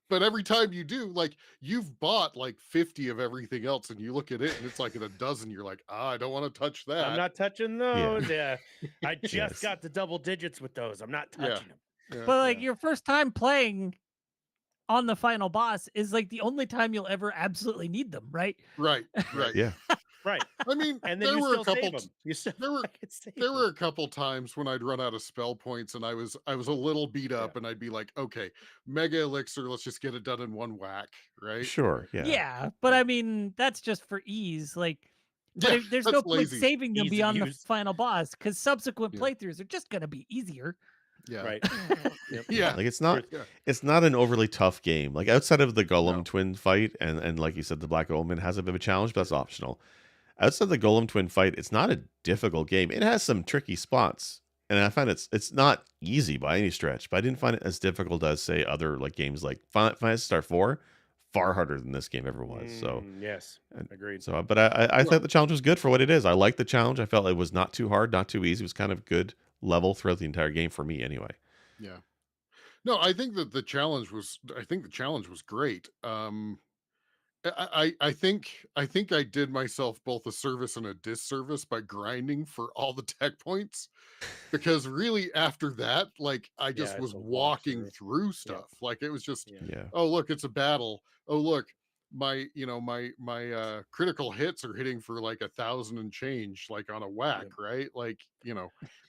But every time you do, like, you've bought like 50 of everything else, and you look at it and it's like in a dozen, you're like, I don't want to touch that. I'm not touching those. Yeah. I just Yes. got the double digits with those. I'm not touching them. Yeah. But like your first time playing on the final boss is like the only time you'll ever absolutely need them, right? Right. Yeah. Right. I mean, And then there you were still a couple save them. You still there were fucking save there them. were a couple times when I'd run out of spell points and I was a little beat up, and I'd be like, okay, mega elixir, let's just get it done in one whack, right? Sure. Yeah. Yeah, but I mean that's just for ease. Like, but Yeah, there's that's no point lazy. saving them Ease of beyond the use. final boss because subsequent Yeah. playthroughs are just gonna be easier. Yeah. Right. Yep. Yeah. Like it's not Yeah. it's not an overly tough game. Like outside of the Golem No. twin fight and like you said, the Black Omen has a bit of a challenge, but that's optional. Outside the Golem twin fight, it's not a difficult game. It has some tricky spots, and I find it's not easy by any stretch. But I didn't find it as difficult as say other like games like Phantasy Star 4, far harder than this game ever was. So yes, and- agreed. so, but I thought the challenge was good for what it is. I liked the challenge. I felt it was not too hard, not too easy. It was kind of good level throughout the entire game for me, anyway. Yeah. No, I think that the challenge was great. I think I did myself both a service and a disservice by grinding for all the tech points, because really after that, like, I Yeah, just it's was a walking walkthrough. through Yeah, stuff. Like, it was just, yeah, Yeah. oh look, it's a battle. Oh look, my critical hits are hitting for like 1,000 and change, like on a whack, yeah. right? Like,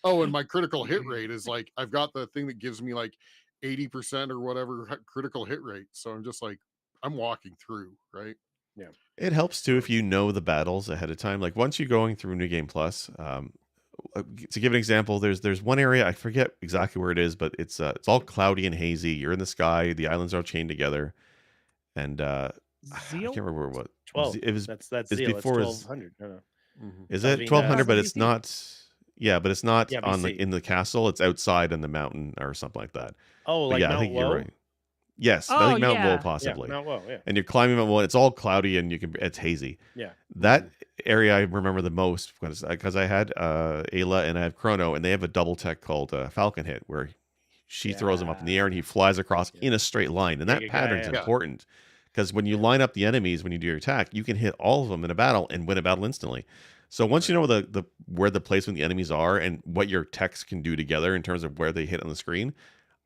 oh, and my critical hit rate is like, I've got the thing that gives me like 80% or whatever critical hit rate. So I'm just like, I'm walking through, right? Yeah. It helps too So if you know the battles ahead of time. Like once you're going through New Game Plus, to give an example, there's one area I forget exactly where it is, but it's all cloudy and hazy. You're in the sky. The islands are all chained together, and I can't Zeal? remember where it was. 12. It was That's it's Zeal. It's before is 1200. No, no. mhm. is it Salvina 1200? But it's BC. not. Yeah, but it's not Yeah, on BC. in the castle. It's outside on the mountain or something like that. Oh, But like yeah, I Mount think you're Woe? right. Yes, I Oh think Mount Woe yeah. Yeah, possibly. Mount Woe. Yeah. And you're climbing Mount Woe. It's all cloudy and it's hazy. Yeah. That area I remember the most because I had Ayla and I have Chrono, and they have a double tech called Falcon Hit, where she throws him up in the air and he flies across Yeah. in a straight line. And Yeah, that yeah, pattern's yeah. Yeah. important because when you line up the enemies when you do your attack, you can hit all of them in a battle and win a battle instantly. So once you know the where the placement the enemies are and what your techs can do together in terms of where they hit on the screen,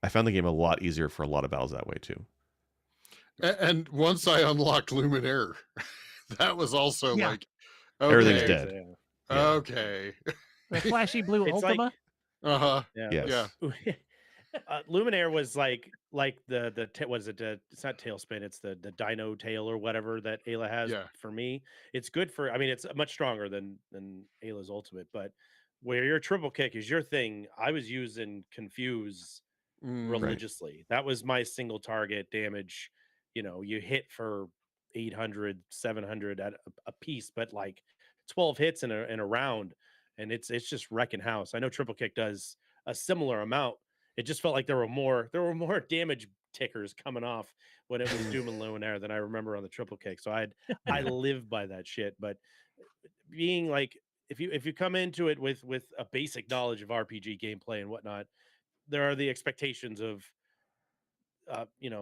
I found the game a lot easier for a lot of battles that way too. And once I unlocked Luminaire, that was also Yeah. like, Everything's okay, dead. Yeah. okay, The flashy blue It's Ultima. like uh-huh, yeah. Yes. yeah, Luminaire was like what is it? It's not Tailspin. It's the Dino Tail or whatever that Ayla has. yeah, For me, it's good for. I mean, it's much stronger than Ayla's ultimate. But where your triple kick is your thing, I was using Confuse mm, Right. religiously. That was my single target damage. You hit for 800, 700 at a piece, but like 12 hits in a round, and it's just wrecking house. I know triple kick does a similar amount. It just felt like there were more damage tickers coming off when it was Doom and Luminaire than I remember on the triple kick. So I Yeah. live by that shit. But being like, if you come into it with a basic knowledge of RPG gameplay and whatnot, there are the expectations of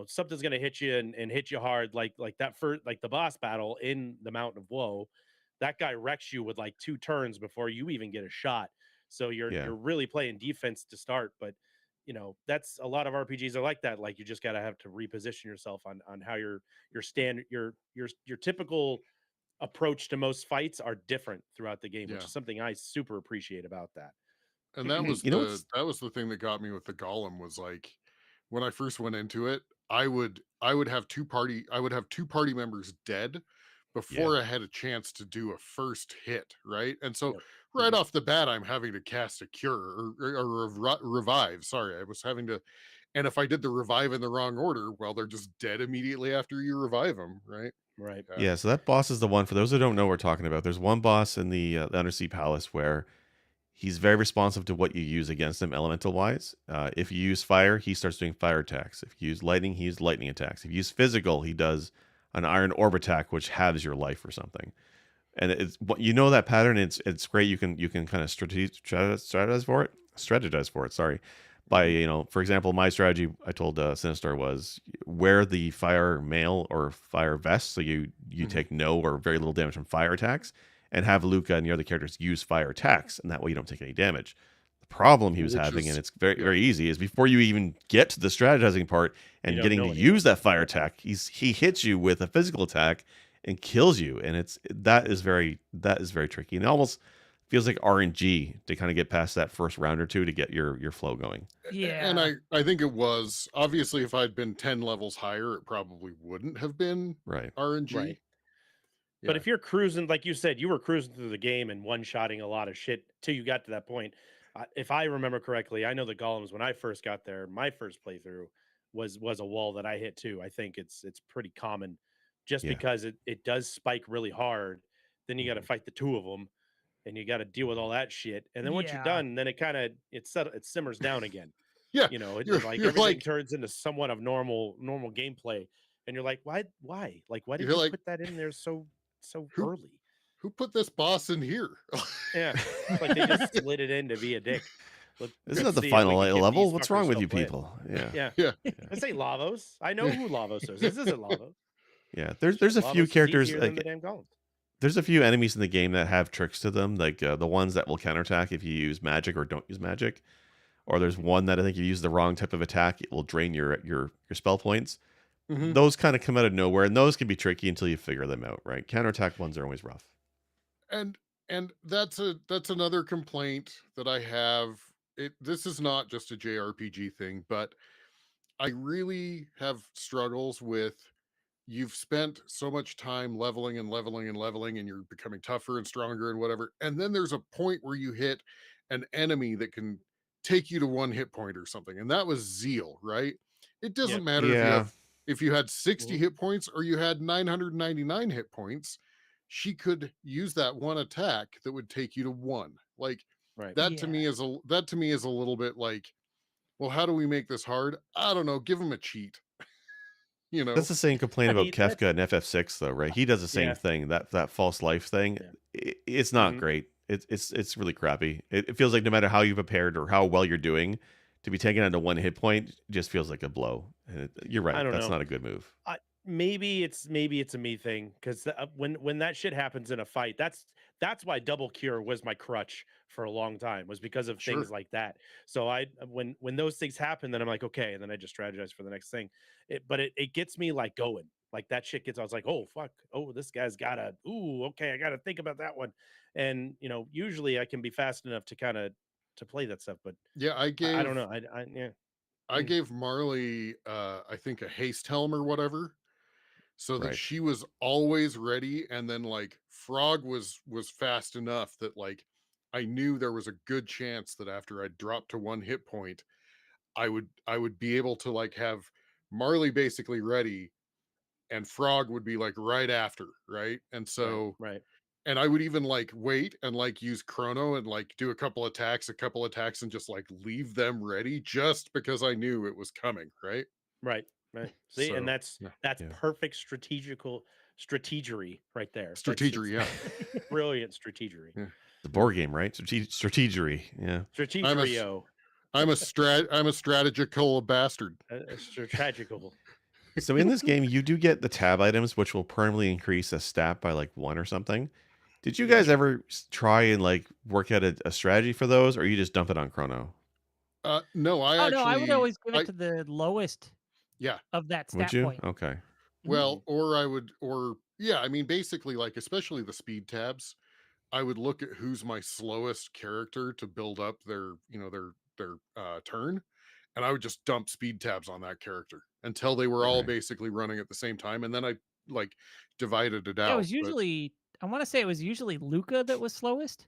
something's going to hit you and hit you hard, like that first, like the boss battle in the Mountain of Woe. That guy wrecks you with like 2 turns before you even get a shot. So you're Yeah. you're really playing defense to start. But that's a lot of RPGs are like that. Like you just gotta have to reposition yourself on how your standard your typical approach to most fights are different throughout the game, which yeah. is something I super appreciate about that. And that was You know what's the thing that got me with the Golem was like, when I first went into it, I would have two party members dead before I had a chance to do a first hit, right? And so Yep. right Mhm. off the bat, I'm having to cast a cure or revive. Sorry, I was having to, and if I did the revive in the wrong order, well, they're just dead immediately after you revive them, right? Right. Yeah, Yeah, so that boss is the one. For those who don't know what we're talking about, there's one boss in the Undersea Palace where he's very responsive to what you use against him, elemental wise. If you use fire, he starts doing fire attacks. If you use lightning, he uses lightning attacks. If you use physical, he does an iron orb attack, which halves your life or something. And that pattern. It's great. You can kind of strategize for it. Sorry, by for example, my strategy I told Sinistar was wear the fire mail or fire vest, so you Mhm. take no or very little damage from fire attacks, and have Luca and the other characters use fire attacks, and that way you don't take any damage. The problem he was Which having, and is it's very yeah, very easy, is before you even get to the strategizing part You and don't getting to know any of use it. that fire attack, he hits you with a physical attack and kills you, and that is very tricky, and it almost feels like RNG to kind of get past that first round or two to get your flow going. and Yeah. I think it was obviously, if I'd been 10 levels higher, it probably wouldn't have been Right. RNG. Right. Yeah, But if you're cruising, like you said, you were cruising through the game and one-shotting a lot of shit till you got to that point. If I remember correctly, I know the golems when I first got there, my first playthrough was a wall that I hit too. I think it's pretty common, just Yeah. because it does spike really hard. Then you got to Mhm. fight the two of them, and you got to deal with all that shit. And then once you're Yeah. done, then it simmers down again. Yeah, Like you're everything like turns into somewhat of normal gameplay, and you're like, why? Like, why did you're you like put that in there so who early? who put this boss in here? Yeah, it's like they just slid it in to be a dick. Isn't Let's that the see if we final can get level? these What's fuckers wrong with still you playing. people? Yeah. Yeah, Yeah. this ain't Lavos. I know who Lavos is. This isn't Lavos. Yeah, there's a few Lavos is characters easier than the like damn golems. there's a few enemies in the game that have tricks to them, like the ones that will counterattack if you use magic or don't use magic. Or there's one that I think if you use the wrong type of attack, it will drain your spell points. Hmm. Those kind of come out of nowhere, and those can be tricky until you figure them out, right? Counterattack ones are always rough. And that's another complaint that I have. This is not just a JRPG thing, but I really have struggles with, you've spent so much time leveling and leveling and leveling, and you're becoming tougher and stronger and whatever. And then there's a point where you hit an enemy that can take you to 1 hit point or something. And that was Zeal, right? It doesn't Yep. matter Yeah, if you had 60 Mhm. hit points or you had 999 hit points. She could use that one attack that would take you to 1. Like, Right. that to me is a little bit like, well, how do we make this hard? I don't know. Give them a cheat, you that's know? the same complaint about See, that's Kefka and FF6 though, right? He does the same yeah. thing. That false life thing, Yeah. it's not Mhm. great. It's really crappy. It feels like no matter how you prepared or how well you're doing, to be taken down to 1 hit point just feels like a blow. And you're I right. don't That's know. not a good move. Maybe it's a me thing because when that shit happens in a fight, that's why double cure was my crutch for a long time, was because of things Sure. like that. So when those things happen, then I'm like, okay, and then I just strategize for the next thing. It gets me like going, like that shit gets. I was like, oh fuck, oh this guy's gotta, ooh okay, I gotta think about that one, and usually I can be fast enough to kind of to play that stuff, but Yeah, I don't know, yeah. I gave Marley I think a haste helm or whatever, so that Right. she was always ready. And then like Frog was fast enough that like I knew there was a good chance that after I dropped to 1 hit point, I would be able to like have Marley basically ready, and Frog would be like right after, right? And Right, so, right. and I would even like wait and like use Chrono and like do a couple attacks and just like leave them ready just because I knew it was coming, right? Right, right. See, and So that's yeah, that's Yeah. perfect strategery right there. strategery, It's yeah. brilliant strategery. Yeah, The yeah. board game, right? Strategery. Yeah. I'm a s- Strategerio, I'm a strategical bastard. strategical. So in this game, you do get the tab items, which will permanently increase a stat by like 1 or something. Did you guys Yes. ever try and like work out a strategy for those, or you just dump it on Chrono? No, Oh no, I would always give it I to the lowest yeah. of that Would stat you? point. Okay. Well, or I would, or yeah, I mean, basically, like, especially the speed tabs, I would look at who's my slowest character to build up their turn, and I would just dump speed tabs on that character until they were all Right. basically running at the same time, and then I like divided it Yeah, it out. was But usually I want to say it was usually Luca that was slowest.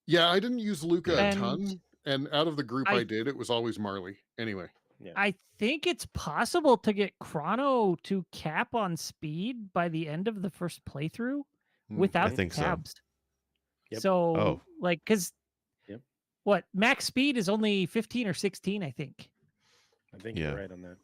yeah, I didn't use Luca a Yeah. And ton, and out of the group I I did, it was always Marley. Anyway, Yeah. I think it's possible to get Chrono to cap on speed by the end of the first playthrough Hmm. I without think so. tabs. Yep. So Oh, like because Yep. what max speed is only 15 or 16, I think. I think yeah. you're right on that.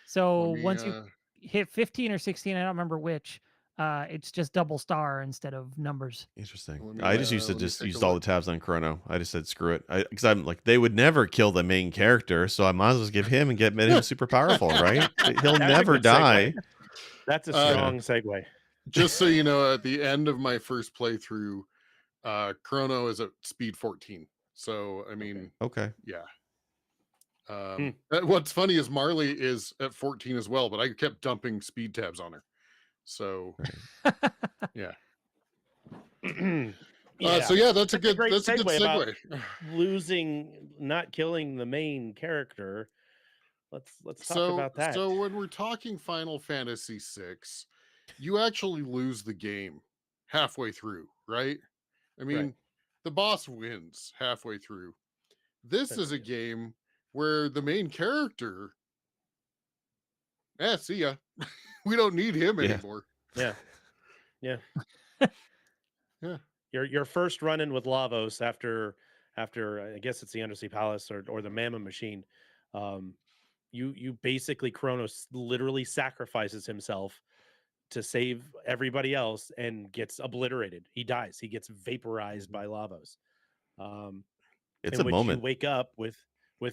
So let me. once you hit 15 or 16, I don't remember which, it's just double star instead of numbers. Interesting. Let me. I just used to Let me just take a use all the look. tabs on Chrono. I just said screw it. Because I'm like they would never kill the main character, so I might as well give him and get him super powerful, right? He'll That's a never good segue. die. That's a Uh, strong segue. Just so you know, at the end of my first playthrough, Chrono is at speed 14. So I mean, Okay. yeah. Hmm. What's funny is Marley is at 14 as well, but I kept dumping speed tabs on her. So Right. yeah. Yeah. So yeah, that's a That's a good great segue about segue. not killing the main character. Let's talk about that. So when we're talking Final Fantasy VI, you actually lose the game halfway through, right? I Right. mean, the boss wins halfway through. This is a Essentially, yes. game where the main character, see ya. We don't need him Yeah. anymore. Yeah. Yeah. Yeah. Your first run in with Lavos after I guess it's the Undersea Palace or the Mammoth Machine. You basically Kronos literally sacrifices himself to save everybody else and gets obliterated. He dies. He gets vaporized by Lavos. It's In a which you moment. wake up with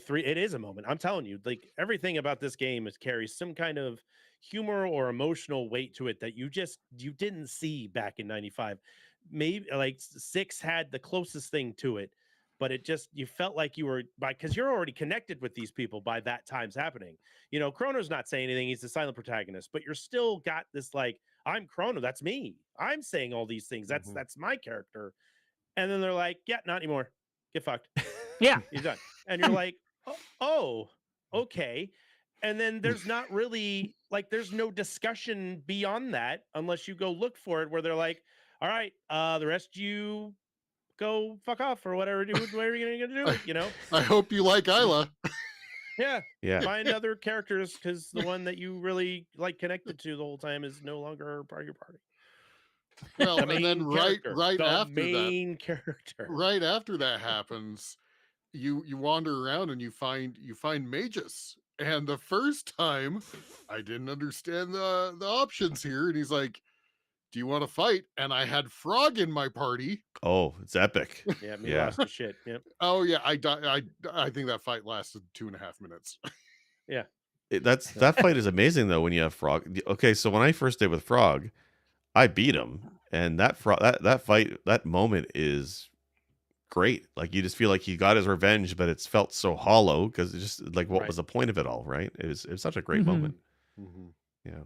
three. It is a moment. I'm telling you, like everything about this game is carries some kind of humor or emotional weight to it that you didn't see back in 95. Maybe like 6 had the closest thing to it, but you felt like you were because you're already connected with these people by that time's happening. Chrono's not saying anything, he's the silent protagonist, but you're still got this like, I'm Chrono, that's me, I'm saying all these things, that's my character. And then they're like, yeah, not anymore, get fucked. Yeah. You're done. And you're like, oh, okay. And then there's not really like, there's no discussion beyond that unless you go look for it, where they're like, all right, the rest of you go fuck off or whatever. Whatever you're gonna do, I hope you like Isla. Yeah. Yeah. Find other characters, because the one that you really like connected to the whole time is no longer part of your party. Well, The and main then right the after main character. right after that happens, you wander around and you find Magus. And the first time I didn't understand the options here, and he's like, do you want to fight? And I had Frog in my party. Oh, it's epic. Yeah, me Yeah. lost the shit. Yep. Oh yeah, I think that fight lasted 2.5 minutes. Yeah. That fight is amazing though when you have Frog. Okay, so when I first did with Frog, I beat him, and that fight, that moment is great. Like, you just feel like he got his revenge, but it's felt so hollow because it's just like, what Right. was the point of it all, right? It was such a great Mhm. moment. Mm-hmm. Yeah.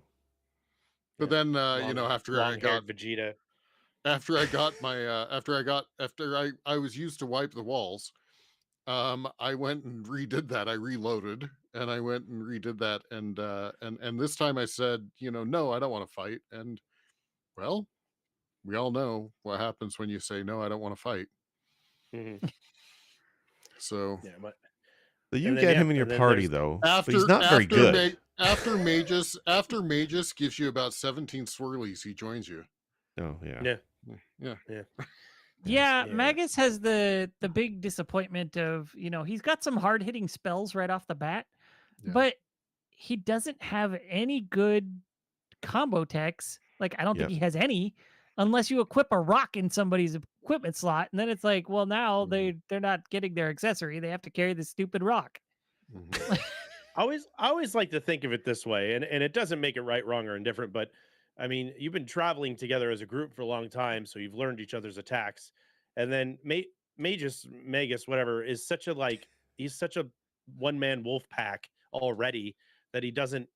But then after I got Vegeta. after I got my after I was used to wipe the walls, I went and redid that. I reloaded and I went and redid that, and this time I said, no, I don't want to fight. And well, we all know what happens when you say no, I don't want to fight. Mhm. So Yeah, but So you And then, get yeah, him in your and then party there's- though, but after he's not very after good. after Magus gives you about 17 swirlies, he joins you. Oh yeah. yeah. Yeah. Yeah, Yeah. Magus has the big disappointment of, he's got some hard hitting spells right off the bat, Yeah. but he doesn't have any good combo techs. Like, I don't think he has any, unless you equip a rock in somebody's equipment slot, and then it's like, well, now Mhm. they're not getting their accessory; they have to carry this stupid rock. Mhm. I always like to think of it this way, and it doesn't make it right, wrong, or indifferent, but I mean, you've been traveling together as a group for a long time, so you've learned each other's attacks. And then Magus, whatever, is such a he's such a one-man wolf pack already that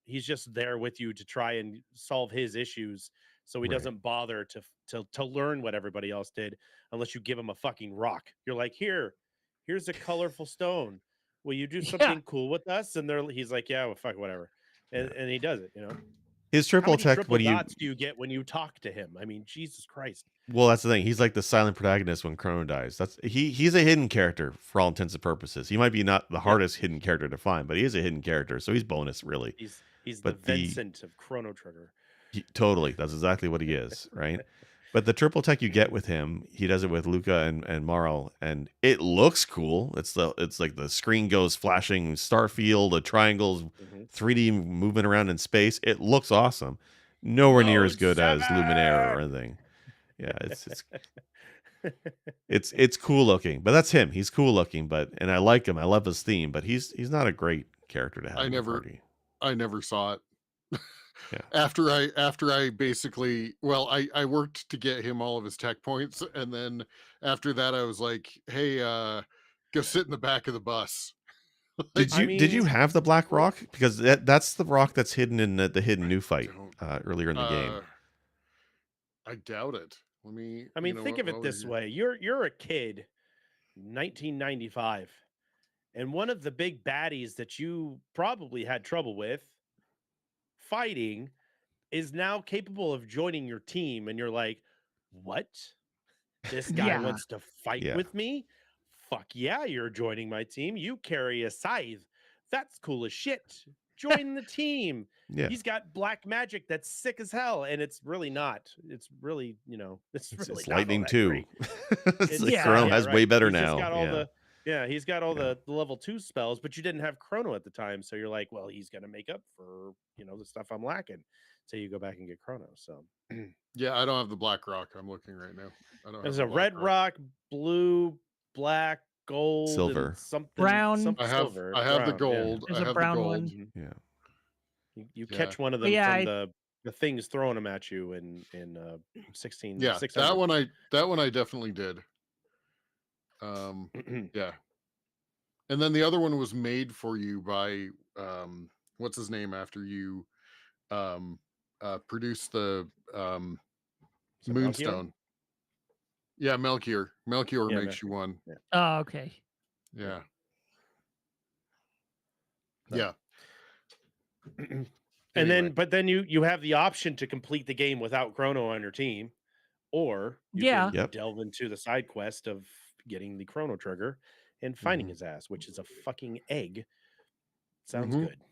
he's just there with you to try and solve his issues. So he Right. doesn't bother to learn what everybody else did unless you give him a fucking rock. You're like, here's a colorful stone. Will you do Yeah. something cool with us? And he's like, yeah, well, fuck, whatever. And he does it, His How triple many attack triple when you dots do you get when you talk to him? I mean, Jesus Christ. well, that's the thing. He's like the silent protagonist when Chrono dies. He's a hidden character for all intents and purposes. He might be not the hardest hidden character to find, but he is a hidden character, so he's bonus really. He's But the Vincent of Chrono Trigger. Totally, that's exactly what he is, right? But the triple tech you get with him, he does it with Luca and Marl, and it looks cool. It's like the screen goes flashing, Starfield, the triangles, 3D moving around in space. It looks awesome. Nowhere near as good as Luminaire or anything. Yeah, it's cool looking, but that's him. He's cool looking, and I like him. I love his theme, but he's not a great character to have in your party. I never saw it. Yeah. After I basically, I worked to get him all of his tech points, and then after that I was like, hey, go sit in the back of the bus. Did you have the black rock? Because that's the rock that's hidden in the hidden new fight earlier in the game. I doubt it. Let me. I mean, think of it this way: you're a kid, 1995, and one of the big baddies that you probably had trouble with fighting is now capable of joining your team, and you're like, what? This guy Yeah. wants to fight with me? Fuck yeah, you're joining my team. You carry a scythe. That's cool as shit. Join the team. Yeah. He's got black magic that's sick as hell, and it's really not. It's really, it's really It's not all lightning that too. great. It's like Chrono has way better He's just now. got all he's got all the level 2 spells, but you didn't have Chrono at the time, so you're like, well, he's gonna make up for the stuff I'm lacking. So you go back and get Chrono. So yeah, I don't have the black rock. I'm looking right now. I don't. there's have a the red black rock, blue, black, gold, and Silver. something Brown. something I have silver. I have the brown, yeah. gold. There's I a have brown the gold. one. Yeah. You Yeah. catch one of But them yeah, from the things throwing them at you in 16 Yeah, 600. that one I definitely did. Yeah. And then the other one was made for you by what's his name after you produced the Is it Melchior? Moonstone. Yeah, Melchior. Melchior Yeah, makes you Melchior. one. Yeah. oh, okay. Yeah. So- Yeah. And Anyway. but then you have the option to complete the game without Chrono on your team, or you Yeah. can Yep. delve into the side quest of getting the Chrono Trigger and finding his ass, which is a fucking egg. Sounds Mhm. good.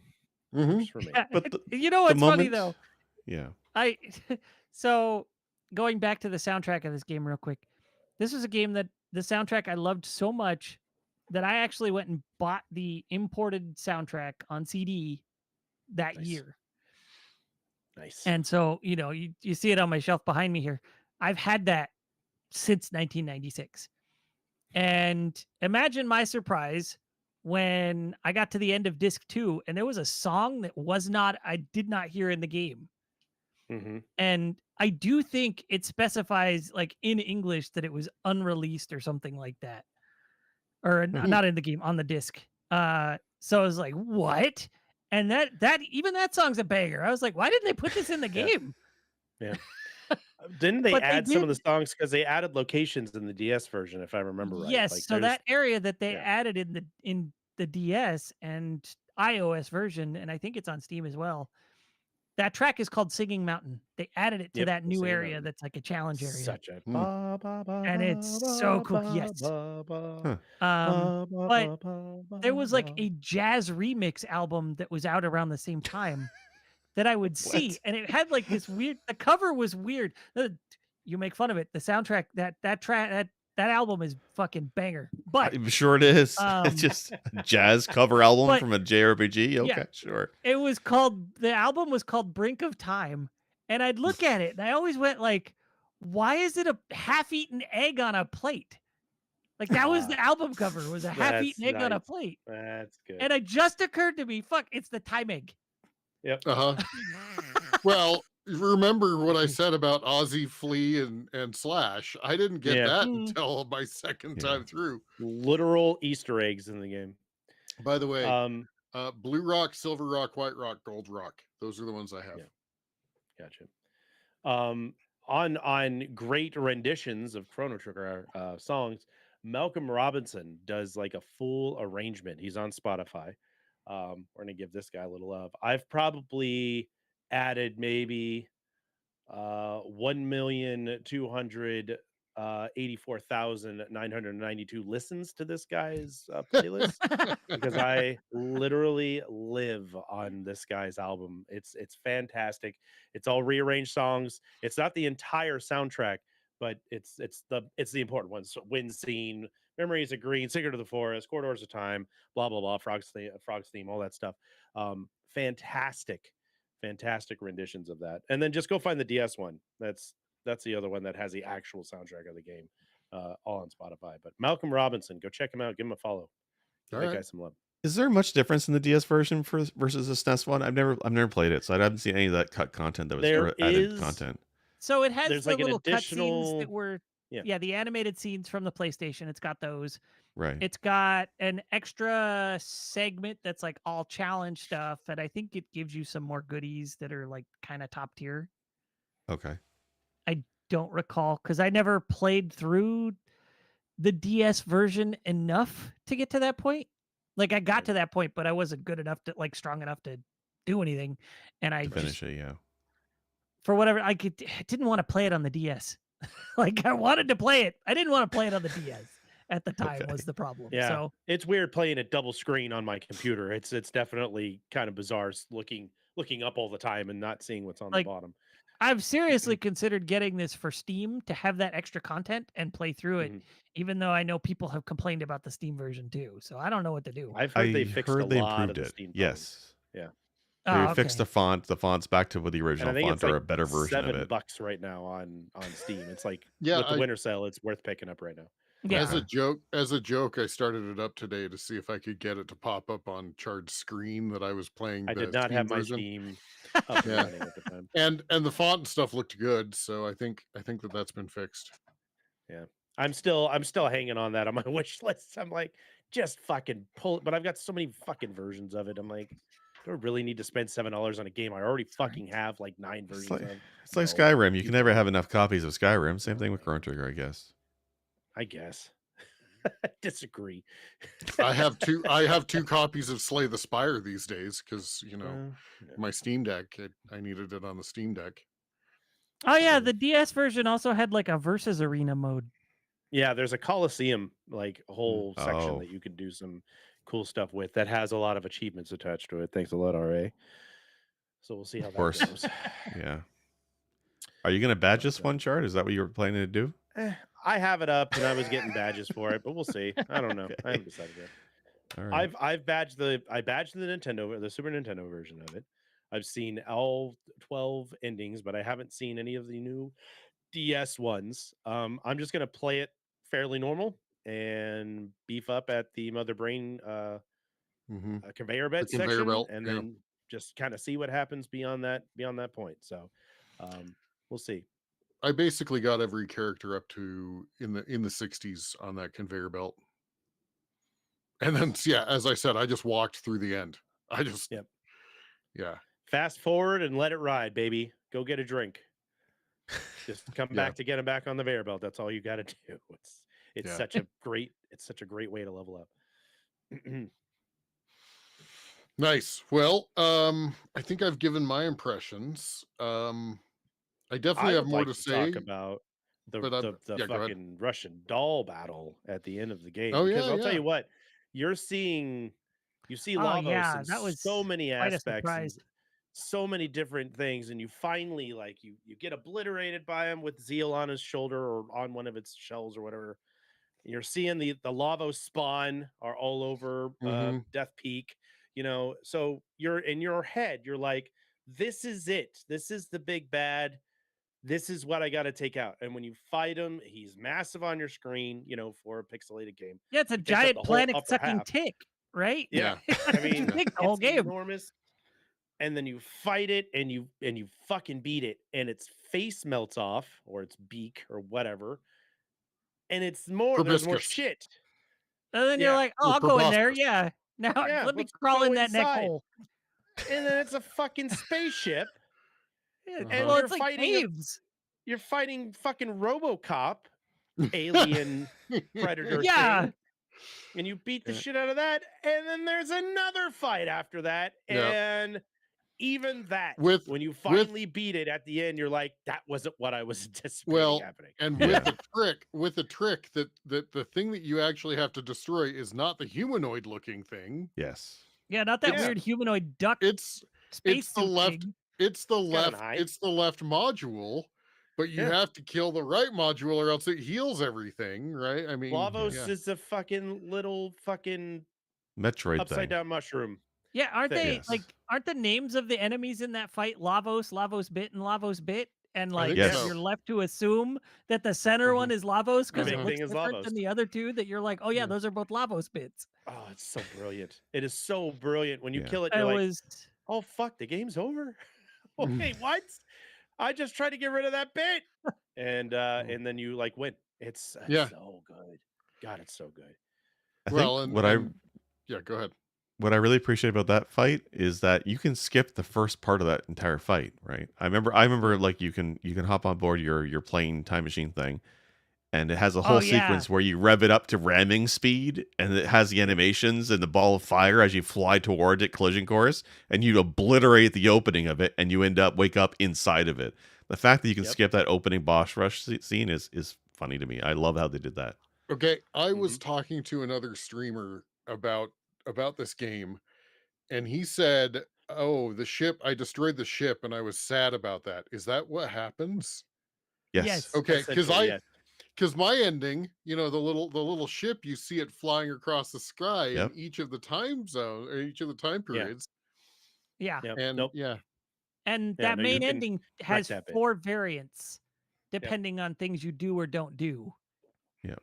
Mhm. Works for me. But You know the what's funny moment, though? yeah, So going back to the soundtrack of this game real quick. This was a game that the soundtrack I loved so much that I actually went and bought the imported soundtrack on CD that Nice. year. Nice. And so, you see it on my shelf behind me here. I've had that since 1996. And imagine my surprise when I got to the end of disc 2 and there was a song that I did not hear in the game. Mhm. And I do think it specifies like in English that it was unreleased or something like that. Or not in the game, on the disc. So I was like, what? And that even that song's a banger. I was like, why didn't they put this in the Yeah. game? Yeah. Didn't they But they add some of the did. songs because they added locations in the DS version, if I remember right? Yes, Like so there's that area that they yeah. added in the DS and iOS version, and I think it's on Steam as well. That track is called Singing Mountain. They added it to Yep, that the new Singing area Mountain. that's like a challenge area. Such a Hmm. ba ba ba And ba it's so ba cool. ba Yes. ba ba Huh. ba ba But ba ba there was like ba. a jazz remix album that was out around the same time that I would see, What? and it had like this weird. The cover was weird. You make fun of it. The soundtrack that album is fucking banger. But I'm sure it is. It's just a jazz cover album but from a JRPG. yeah, Okay, sure. the album was called Brink of Time, and I'd look at it and I always went like, why is it a half-eaten egg on a plate? Like that was the album cover, was a half-eaten egg on a nice. plate. That's good. And it just occurred to me, fuck, it's the time egg. Yep. Uh-huh. Well, remember what I said about Ozzy, Flea, and Slash? I didn't get Yeah. that Mm. until my second Yeah. time through. Literal Easter eggs in the game. By the way, Um, Blue Rock, Silver Rock, White Rock, Gold Rock. Those are the ones I have. Yeah. Gotcha. On great renditions of Chrono Trigger songs, Malcolm Robinson does like a full arrangement. He's on Spotify. We're gonna give this guy a little love. I've probably added maybe 1,284,992 listens to this guy's playlist because I literally live on this guy's album. It's fantastic. It's all rearranged songs. It's not the entire soundtrack, but it's the important ones. So Wind Scene, Memories of Green, Secret of the Forest, Corridors of Time, blah blah blah, Frog's theme, all that stuff. Fantastic renditions of that. And then just go find the DS one. That's the other one that has the actual soundtrack of the game, all on Spotify. But Malcolm Robinson, go check him out. Give him a follow. Give All that right. guy some love. Is there much difference in the DS version versus the SNES one? I've never played it, so I haven't seen any of that cut content that was There or added is- content. So it has There's the like an little cutscenes additional- that were Yeah. the animated scenes from the PlayStation. It's got those. Right. It's got an extra segment that's like all challenge stuff, and I think it gives you some more goodies that are like kind of top tier. Okay. I don't recall because I never played through the DS version enough to get to that point. Like I got to that point, but I wasn't good enough to strong enough to do anything, and I To just, finish it, yeah. for whatever I didn't want to play it on the DS. Like I wanted to play it, I didn't want to play it on the DS at the time. Okay. Was the problem. Yeah. So It's weird playing it double screen on my computer. It's definitely kind of bizarre looking up all the time and not seeing what's on Like, the bottom. I've seriously considered getting this for Steam to have that extra content and play through it, Mhm. even though I know people have complained about the Steam version too. So I don't know what to do. I've heard I they fixed a they lot of improved the it. Steam problems. Yes. Yeah. They Oh, fixed the font. The font's back to the And original I think font it's or like a better version of it. $7 right now on Steam. It's like Yeah, with the I- winter sale, it's worth picking up right now. Yeah. As a Okay. joke, I started it up today to see if I could get it to pop up on Chard's screen that I was playing I did the not Steam have my version. Steam up and Yeah, running at the time. and the font and stuff looked good, so I think that that's been fixed. Yeah. I'm still hanging on that on my wish list. I'm like, just fucking pull it. But I've got so many fucking versions of it. I'm like, do I really need to spend $7 on a game I already That's right. fucking have like 9 It's versions like of? it's like No, Skyrim. You you can never don't. have enough copies of Skyrim. Same No thing with way. Chrono Trigger, I guess. I guess. Disagree. I have two copies of Slay the Spire these days because Yeah. my Steam Deck. I needed it on the Steam Deck. Oh yeah, So, the DS version also had like a versus arena mode. yeah, there's a Coliseum like whole section Oh, that you can do some cool stuff with that has a lot of achievements attached to it. Thanks a lot, RA. So we'll see how of that course. goes. Yeah. Are you going to badge But this one, Chart? Is that what you were planning to do? I have it up and I was getting badges for it, but we'll see. I don't know. I Okay. haven't decided yet. All right. I badged the Super Nintendo version of it. I've seen all 12 endings, but I haven't seen any of the new DS ones. I'm just gonna play it fairly normal and beef up at the Mother Brain Mm-hmm. conveyor The belt conveyor section, belt. and Yeah, then just kind of see what happens beyond that point. So we'll see. I basically got every character up to in the 60s on that conveyor belt, and then yeah, as I said, I just walked through the end. I just Yep. yeah Fast forward and let it ride, baby. Go get a drink. Just come yeah back to get him back on the conveyor belt. That's all you got to do. It's yeah. such a great way to level up. Nice. Well, I think I've given my impressions. I definitely I have would more like to to talk say, about but I'm the yeah. Go ahead. fucking Russian doll battle at the end of the game Oh because yeah, I'll tell yeah. you what, you're seeing you see Oh Lavos yeah, in that so was many quite a aspects and surprise. so many different things, and you finally like you get obliterated by him with Zeal on his shoulder or on one of its shells or whatever. You're seeing the Lavos spawn are all over Mm-hmm. Death Peak, so you're in your head, you're like, this is it. This is the big bad. This is what I got to take out. And when you fight him, he's massive on your screen, for a pixelated game. Yeah, it's a He takes up the giant whole planet upper sucking half. tick, right? Yeah. Yeah. I It can mean, Yeah. take the whole it's game. enormous. And then you fight it and you fucking beat it and its face melts off or its beak or whatever. And there's more Proboscis shit. And then you're Yeah. like, oh, or I'll go in there. proboscis. Yeah. Now Yeah. let me Let's crawl go in that neck inside. hole. And then it's a fucking spaceship. Yeah, And Uh-huh. well, it's like caves. you're fighting fucking RoboCop, alien predator Yeah. thing, and you beat the Yeah. shit out of that, and then there's another fight after that, Yeah. and even that, With when you with finally beat it at the end, you're like, that wasn't what I was anticipating well, happening. and Yeah. with the trick that the thing that you actually have to destroy is not the humanoid looking thing. Yes. Yeah, not that It's weird humanoid duck it's space the suit left thing. it's the It's got an left eye. it's the left module, but you Yeah. have to kill the right module or else it heals everything, right? I mean, Lavos yeah. is a fucking little fucking Metroid upside thing. down mushroom. Yeah, aren't thing. they Yes. like aren't the names of the enemies in that fight Lavos, Lavos Bit, and Lavos Bit? And like think Yes. so. you're left to assume that the center one is Lavos The because big it thing looks is different Lavos. than the other two that you're like, oh yeah, Yeah. those are both Lavos bits. Oh, it's so brilliant. It is so brilliant. When you Yeah. kill it, I you're like, was oh fuck, the game's over. Wait, what? I just tried to get rid of that bit, and then you like win. It's Yeah. so good. God, it's so good. I Well, think and yeah, go ahead. what I really appreciate about that fight is that you can skip the first part of that entire fight, right? I remember like you can hop on board your plane time machine thing, and it has a whole Oh, yeah. sequence where you rev it up to ramming speed, and it has the animations and the ball of fire as you fly towards it, collision course, and you obliterate the opening of it, and you wake up inside of it. The fact that you can Yep. skip that opening boss rush scene is funny to me. I love how they did that. Okay, I was talking to another streamer about this game, and he said, "Oh, I destroyed the ship, and I was sad about that. Is that what happens?" Yes. Yes. Okay, Essentially, yes. because my ending, the little ship, you see it flying across the sky Yep. in each of the time zone or each of the time Yeah. periods, Yeah. Yep. and Nope. yeah, And Yeah, that no, you main can ending wreck has that bit. 4 variants depending on things you do or don't do. Yeah.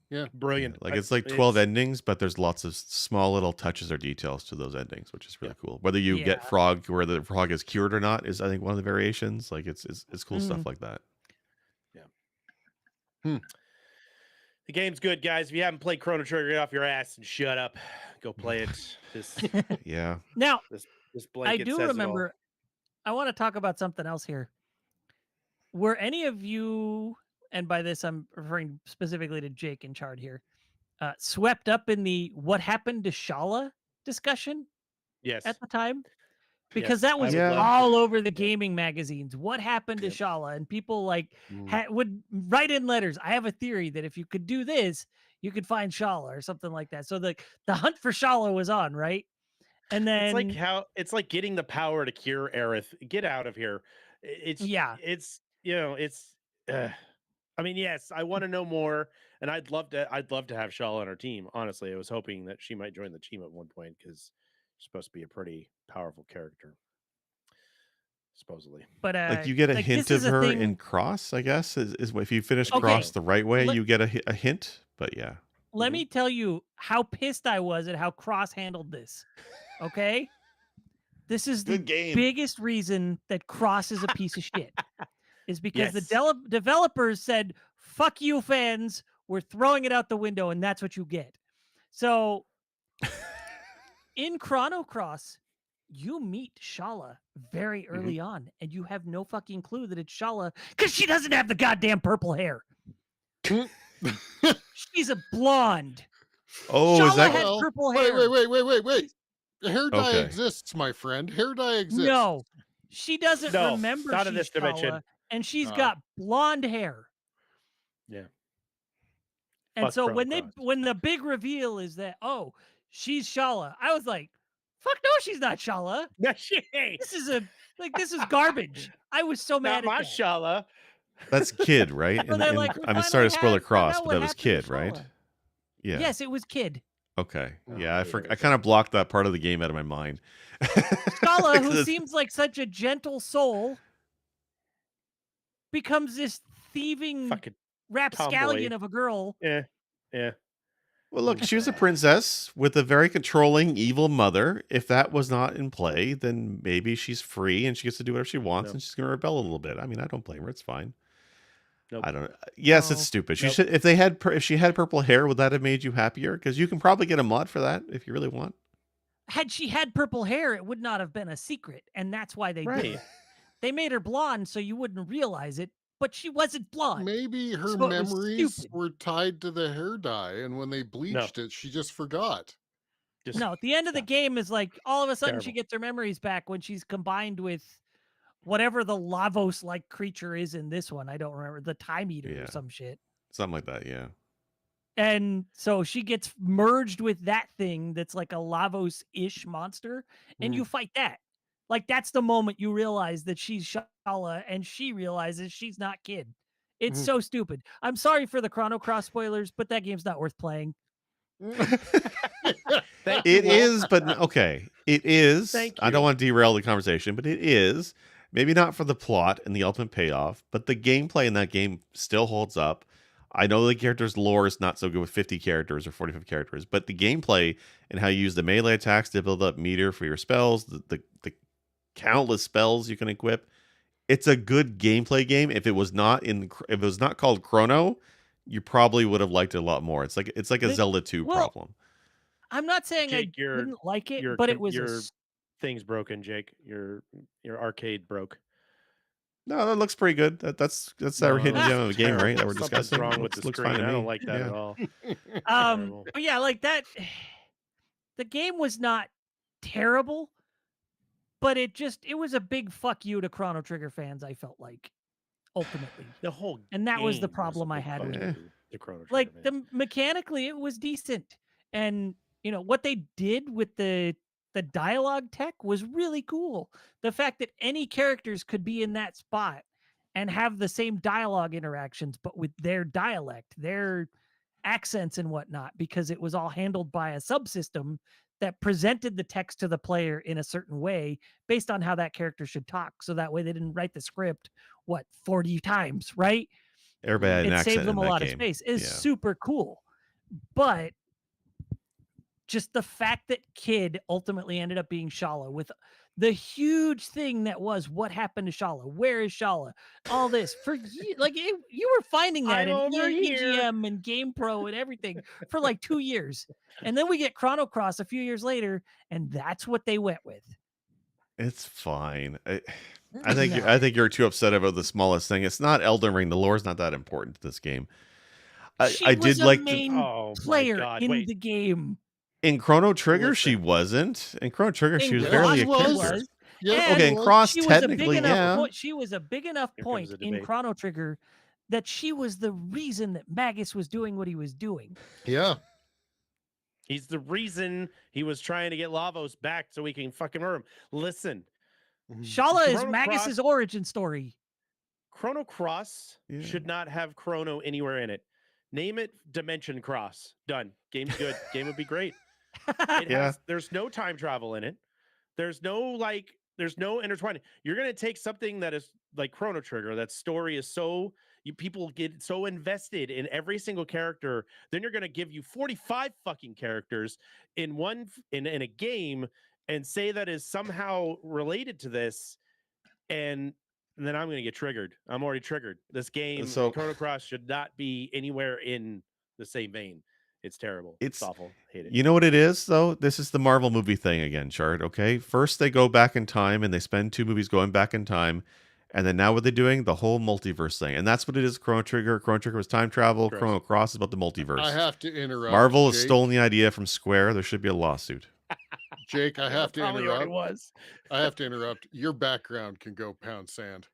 Brilliant. Brilliant. Like it's like 12 endings, but there's lots of small little touches or details to those endings, which is really cool. Whether you get frog, where the frog is cured or not, is I think one of the variations. Like it's cool stuff like that. Yeah. The game's good, guys. If you haven't played Chrono Trigger, get off your ass and shut up. Go play it. Now, this blanket I do says remember. I want to talk about something else here. Were any of you, and by this I'm referring specifically to Jake and Chard here, swept up in the what happened to Shala discussion? Yes. At the time? Because that was all over the gaming magazines. What happened to Shala? And people like would write in letters. I have a theory that if you could do this, you could find Shala or something like that. So the hunt for Shala was on, right? And then it's like getting the power to cure Aerith. Get out of here. I mean, yes, I want to know more, and I'd love to have Shala on our team. Honestly, I was hoping that she might join the team at one point because she's supposed to be a pretty powerful character, supposedly. But like you get a hint of her in Cross, I guess, is if you finish Cross the right way, you get a hint. But yeah, let me tell you how pissed I was at how Cross handled this. Okay, this is the biggest reason that Cross is a piece of shit. Is because the developers said, "Fuck you, fans. We're throwing it out the window, and that's what you get." So, in Chrono Cross, you meet Shala very early on, and you have no fucking clue that it's Shala because she doesn't have the goddamn purple hair. She's a blonde. Oh, Shala is that had purple hair? Wait. Hair dye exists, my friend. Hair dye exists. No, she doesn't remember. Not in this dimension. Shala, and she's got blonde hair. Yeah. And so when the big reveal is that she's Shala, I was like, fuck no, she's not Shala. This is garbage. I was so mad not at my Shala. That's Kid, right? And I'm sorry to spoil Cross, but that was Kid, right? Yeah. Yes, it was Kid. Okay. Yeah, I kind of blocked that part of the game out of my mind. Shala, who seems like such a gentle soul, becomes this thieving rapscallion of a girl. Yeah. Well, look, she was a princess with a very controlling, evil mother. If that was not in play, then maybe she's free and she gets to do whatever she wants, and she's going to rebel a little bit. I mean, I don't blame her; it's fine. Nope. I don't. Yes, it's stupid. She should. If she had purple hair, would that have made you happier? Because you can probably get a mod for that if you really want. Had she had purple hair, it would not have been a secret, and that's why they did it. They made her blonde so you wouldn't realize it, but she wasn't blonde. Maybe her memories were tied to the hair dye, and when they bleached it, she just forgot. No, at the end of the game is like all of a sudden she gets her memories back when she's combined with whatever the Lavos-like creature is in this one. I don't remember, the Time Eater or some shit. Something like that, yeah. And so she gets merged with that thing that's like a Lavos-ish monster, and you fight that. Like, that's the moment you realize that she's Shala, and she realizes she's not Kid. It's so stupid. I'm sorry for the Chrono Cross spoilers, but that game's not worth playing. It is, but okay. It is. I don't want to derail the conversation, but it is. Maybe not for the plot and the ultimate payoff, but the gameplay in that game still holds up. I know the character's lore is not so good with 50 characters or 45 characters, but the gameplay and how you use the melee attacks to build up meter for your spells, the countless spells you can equip, it's a good gameplay game. If it was not called Chrono, you probably would have liked it a lot more. It's like a Zelda 2 problem. I'm not saying Jake, I didn't like it, but it was your thing's broken, Jake. Your arcade broke. No, that looks pretty good. That's our hidden gem of a game, right? That we're discussing. Something's wrong with the screen. I don't like that at all. But yeah, like that. The game was not terrible, but it was a big fuck you to Chrono Trigger fans. I felt like ultimately the whole, and that was the problem I had with it. The Chrono Trigger, like mechanically, it was decent, and what they did with the dialogue tech was really cool. The fact that any characters could be in that spot and have the same dialogue interactions, but with their dialect, their accents and whatnot, because it was all handled by a subsystem that presented the text to the player in a certain way based on how that character should talk. So that way they didn't write the script 40 times, right? Everybody had an It accent saved them in a that lot of game. space. It's Yeah. super cool. But just the fact that Kid ultimately ended up being Shala with the huge thing that was what happened to Shala? Where is Shala? All this for like you were finding that I'm in over here. EGM and Game Pro and everything for like 2 years. And then we get Chrono Cross a few years later, and that's what they went with. It's fine. I No. think you're too upset about the smallest thing. It's not Elden Ring. The lore is not that important to this game. She I was did a like main Oh my player God! in Wait, the game. in Chrono Trigger. She Listen. wasn't. In Chrono Trigger, she In was Yes, barely she a Cross she was. character. was. Yes, And Okay, in Cross, she was a big technically, enough yeah. point. She was a big enough Here comes point the in debate. Chrono Trigger that she was the reason that Magus was doing what he was doing. Yeah. He's the reason he was trying to get Lavos back so we can fucking murder him. Listen, Shala is Chrono Magus's Cross- origin story. Chrono Cross Yeah. should not have Chrono anywhere in it. Name it Dimension Cross. Done. Game's good. Game would be great. It Yeah. has. There's no time travel in it. There's no intertwining. You're gonna take something that is like Chrono Trigger. That story is so people get so invested in every single character. Then you're gonna give you 45 fucking characters in in a game and say that is somehow related to this, and then I'm gonna get triggered. I'm already triggered. This game, So- Chrono Cross, should not be anywhere in the same vein. It's terrible. It's awful. Hate it. You know what it is, though? This is the Marvel movie thing again, Chart. Okay. First, they go back in time and they spend 2 movies going back in time. And then now what they're doing? The whole multiverse thing. And that's what it is, Chrono Trigger. Chrono Trigger was time travel. Gross. Chrono Cross is about the multiverse. I have to interrupt. Marvel has Jake. stolen the idea from Square. There should be a lawsuit. Jake, I have to Probably already interrupt. was. I have to interrupt. Your background can go pound sand.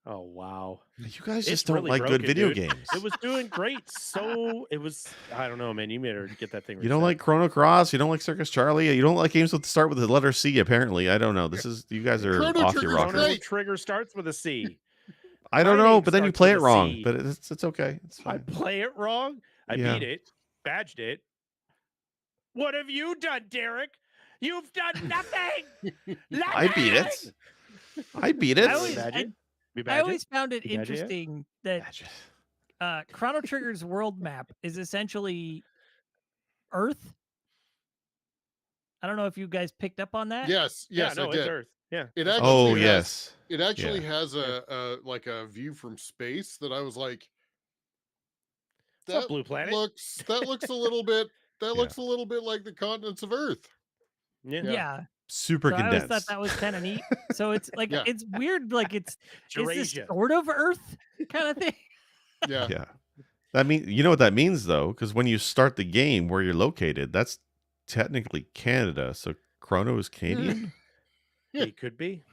Oh wow. You guys It's just don't really like good broken, video dude. games. It was doing great. So it was. I don't know, man. You better get that thing. You don't like Chrono Cross. You don't like Circus Charlie. You don't like games that start with the letter C. Apparently, I don't know. This is you guys are Chrono off your Trigger's rocker. Chrono great. Trigger starts with a C. I don't My know, name but then you starts play with it a wrong. C. But it's okay. It's I fine. play it wrong. I Yeah. beat it. Badged it. What have you done, Derek? You've done nothing. I beat it. I beat it. I always- Badge it? You I badge it? always found it You badge it yet? interesting that Badge it. Chrono Trigger's world map is essentially Earth. I don't know if you guys picked up on that. Yes, Yeah, yes, no, I it's did. Earth. Yeah. It that's actually Oh has, yes. It actually Yeah. has a like a view from space that I was like, What's up, Blue Planet? looks a little bit Yeah. looks a little bit like the continents of Earth. Yeah. Yeah. Super So I always condensed. thought that was kind of neat. So it's like Yeah. it's weird, like is this Eurasia. sort of Earth kind of thing? Yeah. Yeah. That mean you know what that means though, because when you start the game where you're located, that's technically Canada. So Chrono is Canadian. He could be.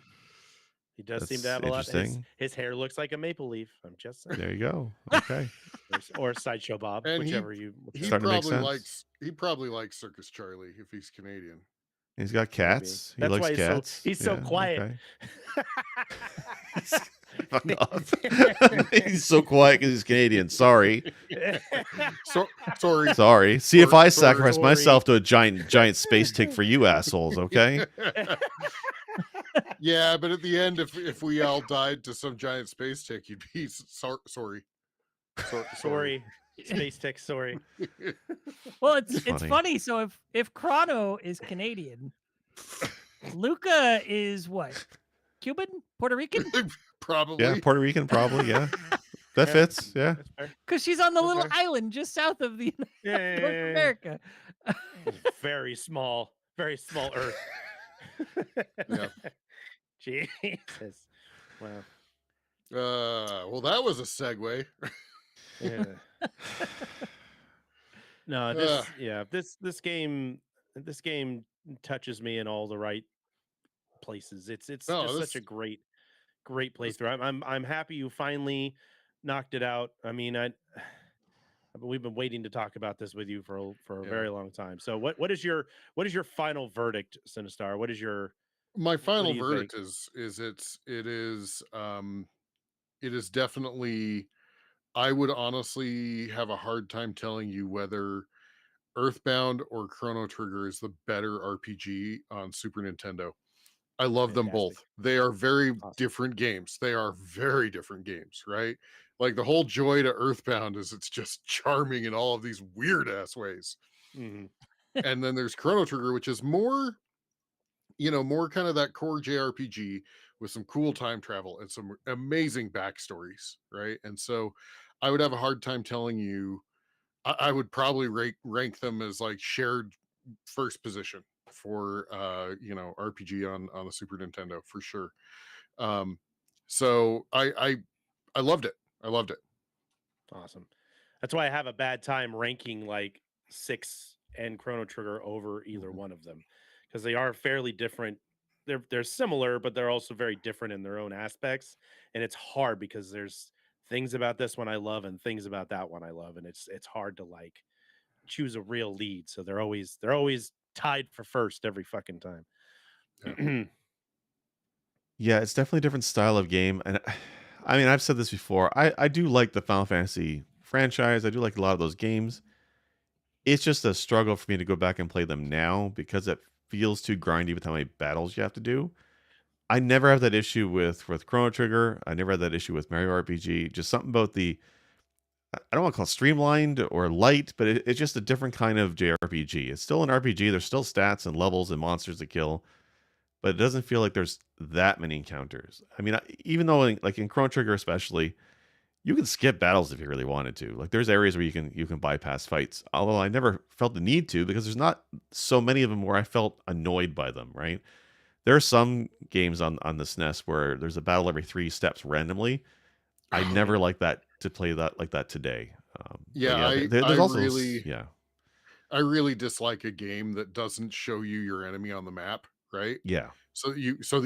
He does seem to That's have a lot. interesting. His hair looks like a maple leaf. I'm just saying. There you go. Okay. Or Sideshow Bob, And whichever you. He Starting to make probably sense. likes Circus Charlie if he's Canadian. He's got cats. He That's likes why cats. he's so quiet. Okay. Fuck off. He's so quiet because he's Canadian. Sorry. So sorry. Sorry. See if I Sorry. sacrifice myself to a giant space tick for you assholes, okay? Yeah, but at the end, if we all died to some giant space tick, you'd be sorry. Sorry, space tick. Sorry. Well, it's Funny. funny. So if Chrono is Canadian, Luca is what? Cuban? Puerto Rican? Probably. Yeah, Puerto Rican, probably. Yeah. That fits. Yeah. That's fair. Because she's on the little Okay. island just south of the Yeah, North America. very small Earth. Yeah. Jesus. Wow. Well, that was a segue. Yeah. No, this game touches me in all the right places. It's No, just such a great playthrough. I'm happy you finally knocked it out. I mean, we've been waiting to talk about this with you for a Yeah. very long time. So what is your final verdict, Sinistar? What is your My final do you verdict it is definitely. I would honestly have a hard time telling you whether Earthbound or Chrono Trigger is the better RPG on Super Nintendo. I love them Fantastic. both. They are very Awesome. different games. They are very different games, right? Like the whole joy to Earthbound is it's just charming in all of these weird ass ways. Mhm. And then there's Chrono Trigger, which is more, more kind of that core JRPG with some cool time travel and some amazing backstories, right? And so I would have a hard time telling you. I would probably rank them as like shared first position for RPG on the Super Nintendo for sure. Um, so I loved it. I loved it. Awesome. That's why I have a bad time ranking like 6 and Chrono Trigger over either Mhm. one of them because they are fairly different. They're similar, but they're also very different in their own aspects, and it's hard because there's things about this one I love and things about that one I love, and it's hard to like choose a real lead. So they're always tied for first every fucking Yeah. time. Yeah, it's definitely a different style of game, and I mean, I've said this before. I do like the Final Fantasy franchise. I do like a lot of those games. It's just a struggle for me to go back and play them now because it feels too grindy with how many battles you have to do. I never have that issue with Chrono Trigger. I never had that issue with Mario RPG. Just something about I don't want to call it streamlined or light, but it's just a different kind of JRPG. It's still an RPG. There's still stats and levels and monsters to kill, but it doesn't feel like there's that many encounters. I mean, even though like in Chrono Trigger especially, you can skip battles if you really wanted to. Like there's areas where you can bypass fights. Although I never felt the need to because there's not so many of them where I felt annoyed by them, right? There are some games on the SNES where there's a battle every 3 steps randomly. I never like that to play that like that today. But Yeah, yeah, I there's also really yeah, I really dislike a game that doesn't show you your enemy on the map, right? yeah, So that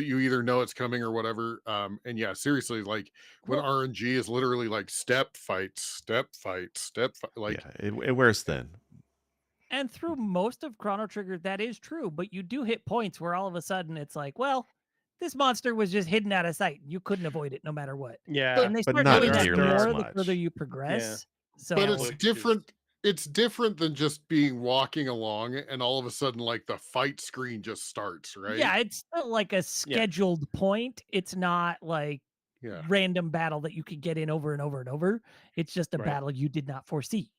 you either know it's coming or whatever. And yeah, seriously, like when Well, RNG is literally like step fight, step fight, step fight, like yeah. It wears thin. and through most of Chrono Trigger, that is true, but you do hit points where all of a sudden it's like, well, this monster was just hidden out of sight. You couldn't avoid it no matter what. Yeah, but And they But start not doing there are that there nearly are as more the further much. you yeah, progress. but yeah, it's So which is different. It's different than just being walking along and all of a sudden like the fight screen just starts, right? yeah, it's still like a yeah, scheduled point. It's not like Yeah. random battle that you could get in over and over and over. It's just a right, battle you did not foresee.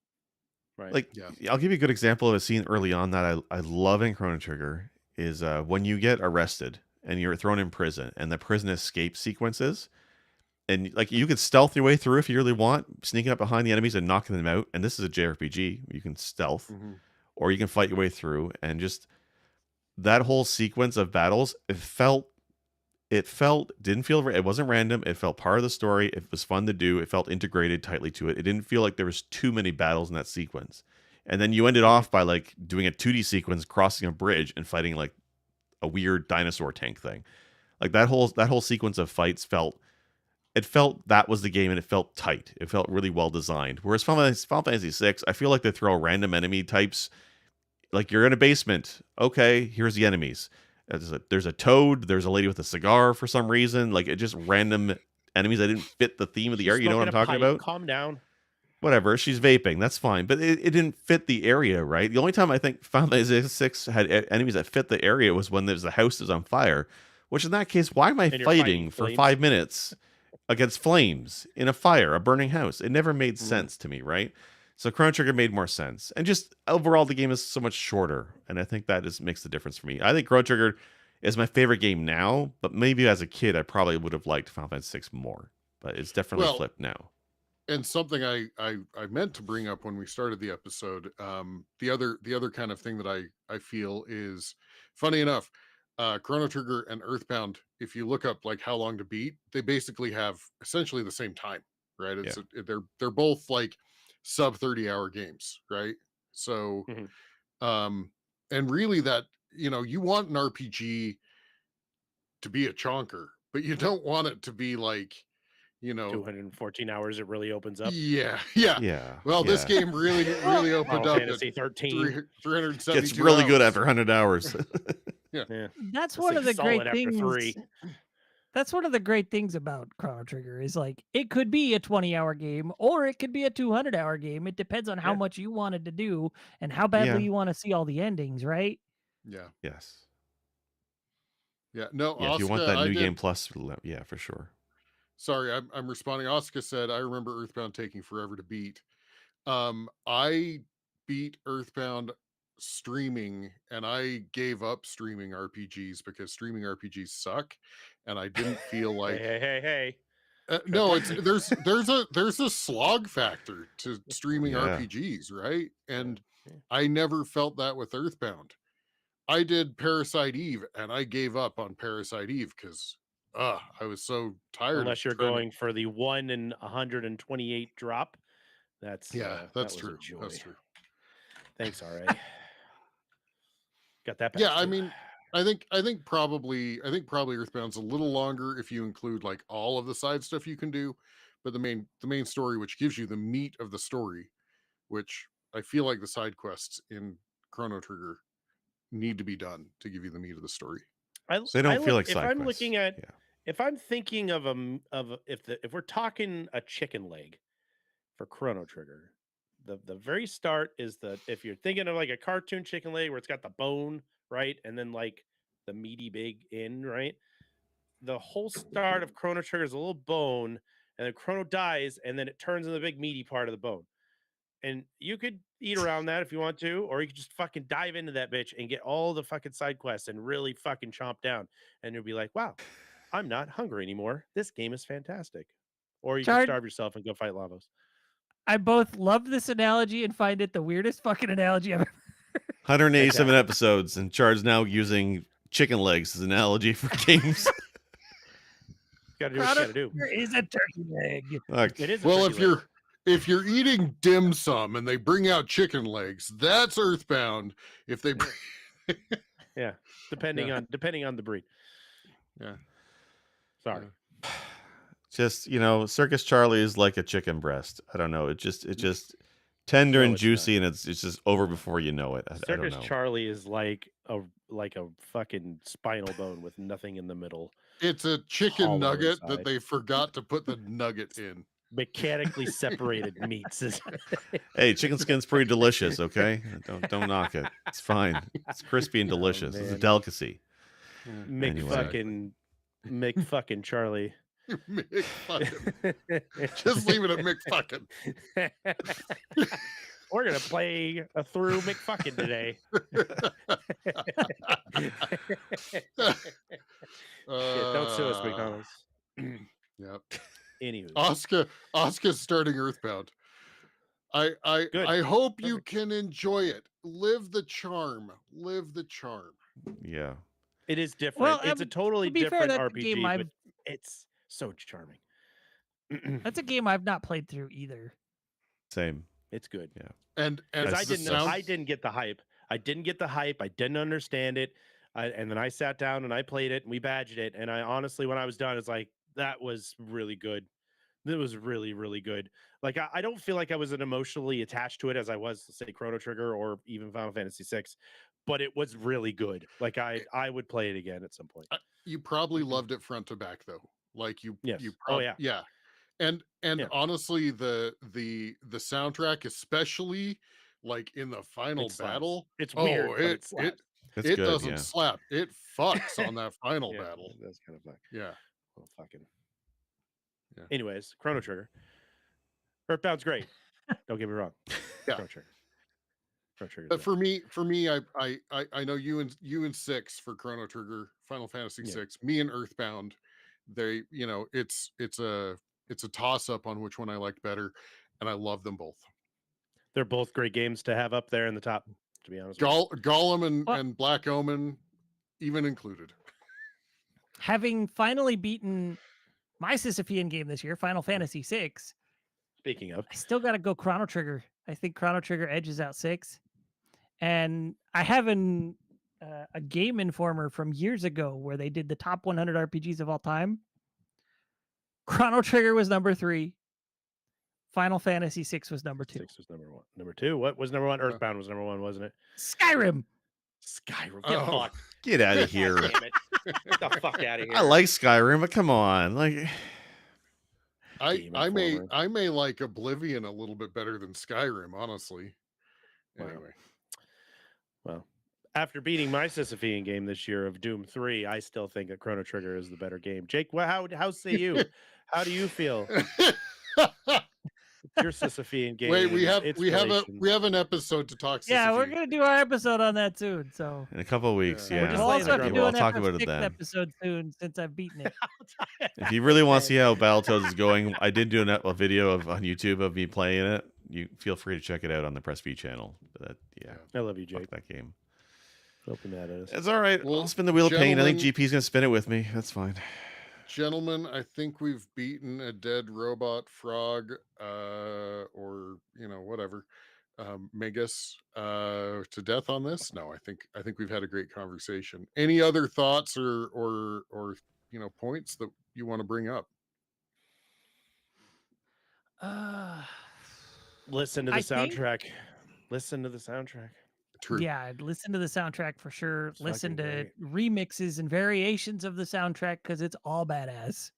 right. Like Yeah. I'll give you a good example of a scene early on that I love in Chrono Trigger is when you get arrested and you're thrown in prison and the prison escape sequences and like you can stealth your way through if you really want, sneaking up behind the enemies and knocking them out. And this is a JRPG, you can stealth Mhm. or you can fight your way through and just that whole sequence of battles, it didn't feel it wasn't random. It felt part of the story. It was fun to do. It felt integrated tightly to it. It didn't feel like there was too many battles in that sequence. And then you ended Mhm. off by like doing a 2D sequence, crossing a bridge and fighting like a weird dinosaur tank thing. Like that whole sequence of fights felt that was the game and it felt tight. It felt really well designed. Whereas Final Fantasy 6, I feel like they throw random enemy types. Like you're in a basement. Okay, here's the enemies. There's a toad. There's a lady with a cigar for some reason. Like it just random enemies that didn't fit the theme of the She's area. You know what smoking I'm a talking pipe. about? Calm down. Whatever. She's vaping. That's fine. But it didn't fit the area, right? The only time I think Final Fantasy 6 had enemies that fit the area was when there's the house is on fire. Which in that case, why am I And you're fighting fighting for flames. 5 minutes against flames in a fire, a burning house? It never made Mhm. sense to me, right? So Chrono Trigger made more sense. And just overall, the game is so much shorter. And I think that just makes the difference for me. I think Chrono Trigger is my favorite game now, but maybe as a kid, I probably would have liked Final Fantasy 6 more. But it's definitely Well, flipped now. and something I meant to bring up when we started the episode, the other kind of thing that I feel is funny enough, Chrono Trigger and Earthbound, if you look up like how long to beat, they basically have essentially the same time, right? Yeah. They're both like sub 30-hour games, right? So Mhm. and really that, you want an RPG to be a chonker, but you don't want it to be like, you know, 214 hours. It really opens up. yeah, yeah. Yeah. Well, this Yeah. game really Well, opened Final up at Fantasy 13. 372 Gets really good hours. after 100 hours. Yeah. Yeah, that's this one of thing's the great solid after things. 3. That's one of the great things about Chrono Trigger is like it could be a 20-hour game or it could be a 200-hour game. It depends on how Yeah. much you wanted to do and how badly Yeah. you want to see all the endings, right? Yeah. Yes. Yeah, no, Yeah, if you want Oscar, that I new game did. plus, yeah, for sure. Sorry, I'm responding. Oscar said, I remember Earthbound taking forever to beat. I beat Earthbound streaming, and I gave up streaming RPGs because streaming RPGs suck, and I didn't feel Hey, like hey. no, Triple. it's there's a slog factor to streaming Yeah. RPGs, right? And Yeah. I never felt that with Earthbound. I did Parasite Eve, and I gave up on Parasite Eve because I was so tired Unless of you're trying to. going for the 1 in 128 drop, that's Yeah, that that's was true. a joy. That's true. Thanks, RA. Got that back Yeah, I too. mean, I think probably Earthbound's a little longer if you include like all of the side stuff you can do, but the main story, which gives you the meat of the story, which I feel like the side quests in Chrono Trigger need to be done to give you the meat of the story. So they don't feel like if side I'm quests. looking at Yeah. if I'm thinking of if we're talking a chicken leg for Chrono Trigger, the very start is if you're thinking of like a cartoon chicken leg where it's got the bone, right? And then like the meaty big end, right? The whole start of Chrono Trigger is a little bone, and then Chrono dies, and then it turns into the big meaty part of the bone. And you could eat around that if you want to, or you could just fucking dive into that bitch and get all the fucking side quests and really fucking chomp down. And you'll be like, wow, I'm not hungry anymore. This game is fantastic. Or you can Chard, starve yourself and go fight Lavos. I both love this analogy and find it the weirdest fucking analogy I've ever. 187 episodes, and Chard's now using chicken legs as an analogy for games. Gotta do what you gotta do. There is a turkey leg. Look, It is a Well, turkey leg. if you're eating dim sum and they bring out chicken legs, that's Earthbound. If they bring... Yeah, depending on the breed. Yeah. Sorry. just Circus Charlie is like a chicken breast. I don't know. It just tender No, and it's juicy, and it's just over before you know it. I don't Circus know. Charlie is like a fucking spinal bone with nothing in the middle. It's a chicken Hollow nugget inside. that they forgot to put the nugget in. Mechanically separated meats. Hey, chicken skin's pretty delicious. Okay, don't knock it. It's fine. It's crispy and delicious. It's a man. delicacy. McFucking Charlie. McFucking. Just leave it at McFucking. We're gonna play through McFucking today. Don't sue us, McDonald's. Yep. Anywho, Oscar's starting Earthbound. I hope you can enjoy it. Live the charm. Live the charm. Yeah. it is different. Well, It's a totally to be fair, different that's a RPG, game but it's so charming. That's a game I've not played through either. Same. It's good. Yeah. And Because I the didn't sound- I didn't get the hype. I didn't understand it. And then I sat down and I played it and we badged it. And I honestly, when I was done, it's like, that was really good. It was really, really good. Like, I don't feel like I was emotionally attached to it as I was, say, Chrono Trigger or even Final Fantasy VI, but it was really good. Like, I would play it again at some point. You probably loved it front to back though. Like Yes. yeah. And Yeah. honestly, the soundtrack, especially like in the final It slaps. battle, It's weird, but it slaps. It's it good, doesn't yeah. slap. It fucks on that final Yeah, battle. that's kind of fun. Yeah. Well, fucking. Yeah. Anyways, Chrono Trigger. Earthbound's great. Don't get me wrong. Yeah. Chrono Trigger. Chrono Trigger's But great. for me, I know you and 6 for Chrono Trigger, Final Fantasy Yeah. 6. Me and Earthbound, they, it's a toss up on which one I liked better, and I love them both. They're both great games to have up there in the top, to be honest. with you. Gollum Well- and Black Omen, even included. Having finally beaten my sisyphean game this year, Final Fantasy VI, Speaking of, I still got to go Chrono Trigger. I think Chrono Trigger edges out 6. And I have a Game Informer from years ago where they did the top 100 RPGs of all time. Chrono Trigger was number 3. Final Fantasy VI was number 2. 6 was number 1. Number 2, what was number 1? Earthbound was number 1, wasn't it? Skyrim. Skyrim. Get Oh. fucked. Get out of here. God damn it. Get the fuck out of here. I like Skyrim, but come on, like. Game I Informer. may like Oblivion a little bit better than Skyrim, honestly. Wow. Anyway, Well, After beating my sisyphean game this year of Doom 3, I still think that Chrono Trigger is the better game. Jake, how say you? How do you feel? It's your sisyphean game. Wait, we relation. have an episode to talk. Yeah, we're Sisyphean. gonna do our episode on that soon. So In a couple of weeks, Yeah. yeah. We're just we'll laying also the have to groundwork. do I'll an talk about it FF6 then. episode soon since I've beaten it. If you really want to see how Battletoads is going, I did do a video on YouTube of me playing it. You feel free to check it out on the Press V channel. But I love you, fuck Jake. that game. Open that as. It's all right. Well, I'll spin the wheel of pain. I think gentlemen- GP's gonna spin it with me. That's fine. Gentlemen, I think we've beaten a dead robot frog, or whatever, Megas, to death on this. No, I think we've had a great conversation. Any other thoughts or points that you want to bring up? Listen to the I think- soundtrack. Listen to the soundtrack. True. Yeah, I'd listen to the soundtrack for sure. It's Listen to fucking remixes and variations of the soundtrack because it's all badass.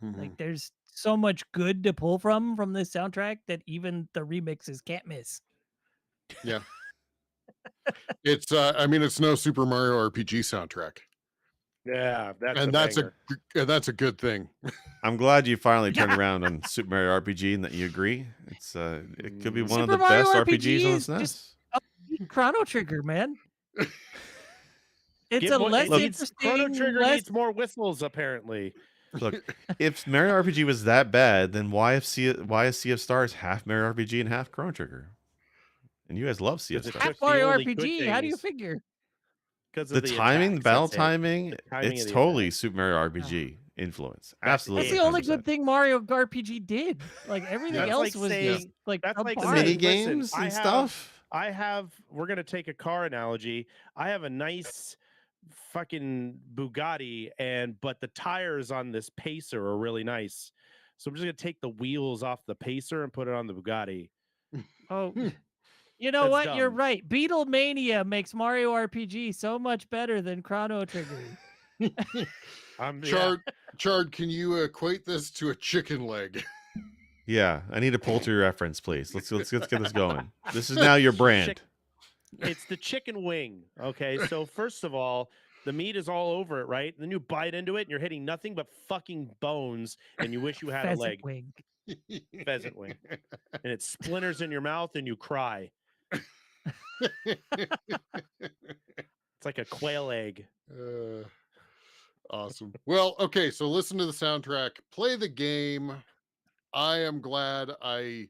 Mhm. Like there's so much good to pull from this soundtrack that even the remixes can't miss. It's it's no Super Mario RPG soundtrack, Yeah, and that's a good thing. I'm glad you finally turned around on Super Mario RPG and that you agree. It's it could be one of Super the Mario best RPG RPGs on is the SNES. just- Chrono Trigger, man. It's Give a more- less it needs- Chrono interesting, Trigger less needs more whistles, apparently. Look, if Mario RPG was that bad, then why is Sea of Stars half Mario RPG and half Chrono Trigger? And you guys love Sea of Because it Stars. took half the Mario only good RPG. How do you things. figure? Because The of timing, the attacks, battle that's it. timing, The timing it's of the totally attacks. Super Mario RPG influence. That's Absolutely. That's the only 100%. good thing Mario RPG did. Like everything That's else like was saying- just like that's like subpar. The saying- mini listen, games I and have- stuff. We're going to take a car analogy. I have a nice fucking Bugatti, but the tires on this Pacer are really nice. So I'm just going to take the wheels off the Pacer and put it on the Bugatti. Oh, you know That's what? You're dumb. right. Beatlemania makes Mario RPG so much better than Chrono Trigger. Chard, can you equate this to a chicken leg? Yeah, I need a poultry reference, please. Let's get this going. This is now your brand. It's the chicken wing. Okay. So, first of all, the meat is all over it, right? Then you bite into it and you're hitting nothing but fucking bones and you wish you had a Pheasant leg. wing. Pheasant wing. And it splinters in your mouth and you cry. It's like a quail egg. Awesome. Well, okay, so listen to the soundtrack, play the game. I'm glad I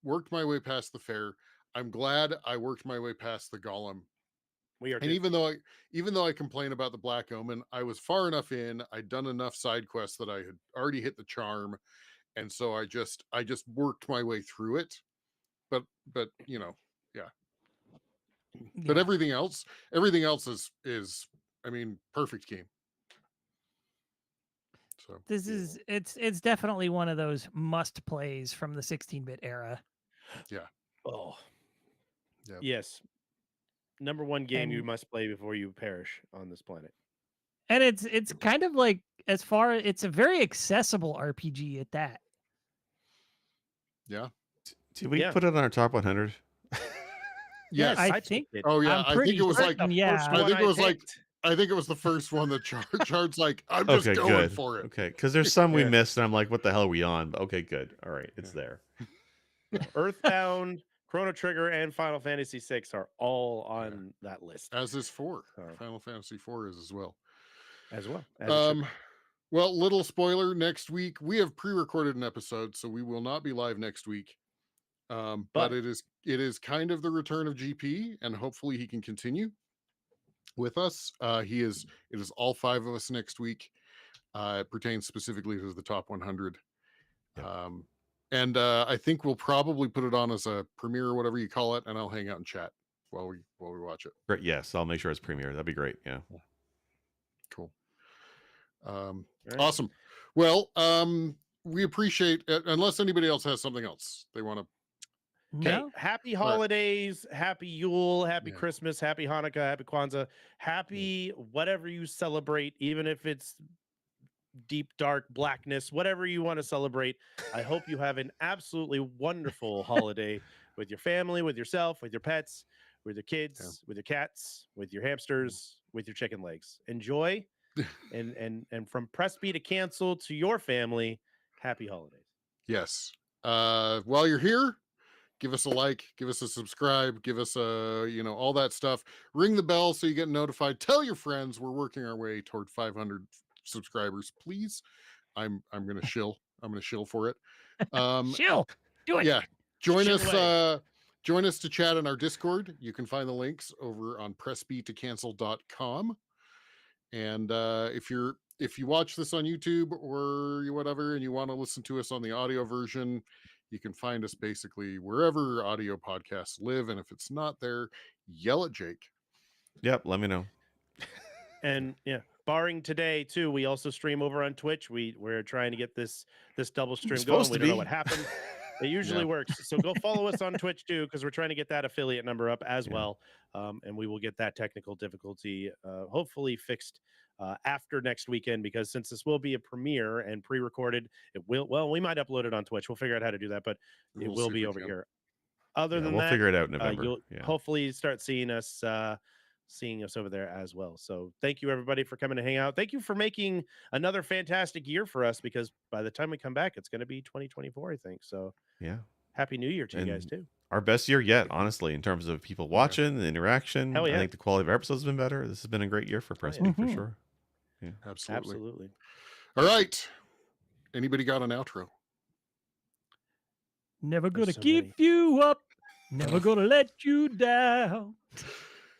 worked my way past the fair. I'm glad I worked my way past the golem. We are And even though I complain about the Black Omen, I was far enough in. I'd done enough side quests that I had already hit the charm, and so I just worked my way through it. But yeah. But Yeah. everything else is perfect game. So This is it's definitely one of those must plays from the 16-bit era. Oh. Yep. Yes. Number one game you And- must play before you perish on this planet. And it's kind of like it's a very accessible RPG at that. Did we Yeah. put it on our top 100? yes. I picked think- it. Oh yeah, I'm I pretty think it was like certain, yeah. First I one think it was like picked. I think it was the first one that Chard's like, I'm just Okay, going good. for it. Okay, because there's some we Yeah. missed, and I'm like, what the hell are we on? But okay, good. All right, it's Yeah. there. Earthbound, Chrono Trigger, and Final Fantasy VI are all on that list As is 4. Oh. Final Fantasy 4 is as well. as well. as it should be. Well, little spoiler, next week we have pre-recorded an episode, so we will not be live next week. But But- it is kind of the return of GP, and hopefully he can continue with us. It is all 5 of us next week. It pertains specifically to the top 100. Yep. And I think we'll probably put it on as a premiere or whatever you call it, and I'll hang out and chat while we watch it. Great. Yes, I'll make sure it's premiere. That'd be great. Yeah. Cool. All right. Awesome. Well, we appreciate it, unless anybody else has something else they want to. Okay, No? happy holidays, happy Yule, happy Yeah. Christmas, happy Hanukkah, happy Kwanzaa, happy whatever you celebrate, even if it's deep, dark blackness, whatever you want to celebrate. I hope you have an absolutely wonderful holiday with your family, with yourself, with your pets, with your kids, with your cats, with your hamsters, with your chicken legs. Enjoy. and from press B to cancel to your family, happy holidays. Yes. While you're here, give us a like, give us a subscribe, give us a, all that stuff. Ring the bell so you get notified. Tell your friends we're working our way toward 500 subscribers, please. I'm going to shill. I'm going to shill for it. Chill. Do it. Yeah. Join Shill us away. join us to chat in our Discord. You can find the links over on pressbtocancel.com. And if you watch this on YouTube or whatever, and you want to listen to us on the audio version, you can find us basically wherever audio podcasts live. And if it's not there, yell at Jake. Yep, let me know. And barring today too, we also stream over on Twitch. We're trying to get this double stream going. We don't know what happened. It usually works. So go follow us on Twitch too, because we're trying to get that affiliate number up as well. And we will get that technical difficulty hopefully fixed after next weekend, because since this will be a premiere and pre-recorded, we might upload it on Twitch. We'll figure out how to do that, but it will be over here. Other than we'll that, figure it out in November. You'll hopefully start seeing us over there as well. So thank you everybody for coming to hang out. Thank you for making another fantastic year for us, because by the time we come back, it's going to be 2024, I think. So happy new year to you guys too. Our best year yet, honestly, in terms of people watching, the interaction. Hell yeah. I think the quality of our episodes has been better. This has been a great year for Press B for sure. Yeah, Absolutely. All right. Anybody got an outro? Never gonna give you up. Never gonna let you down.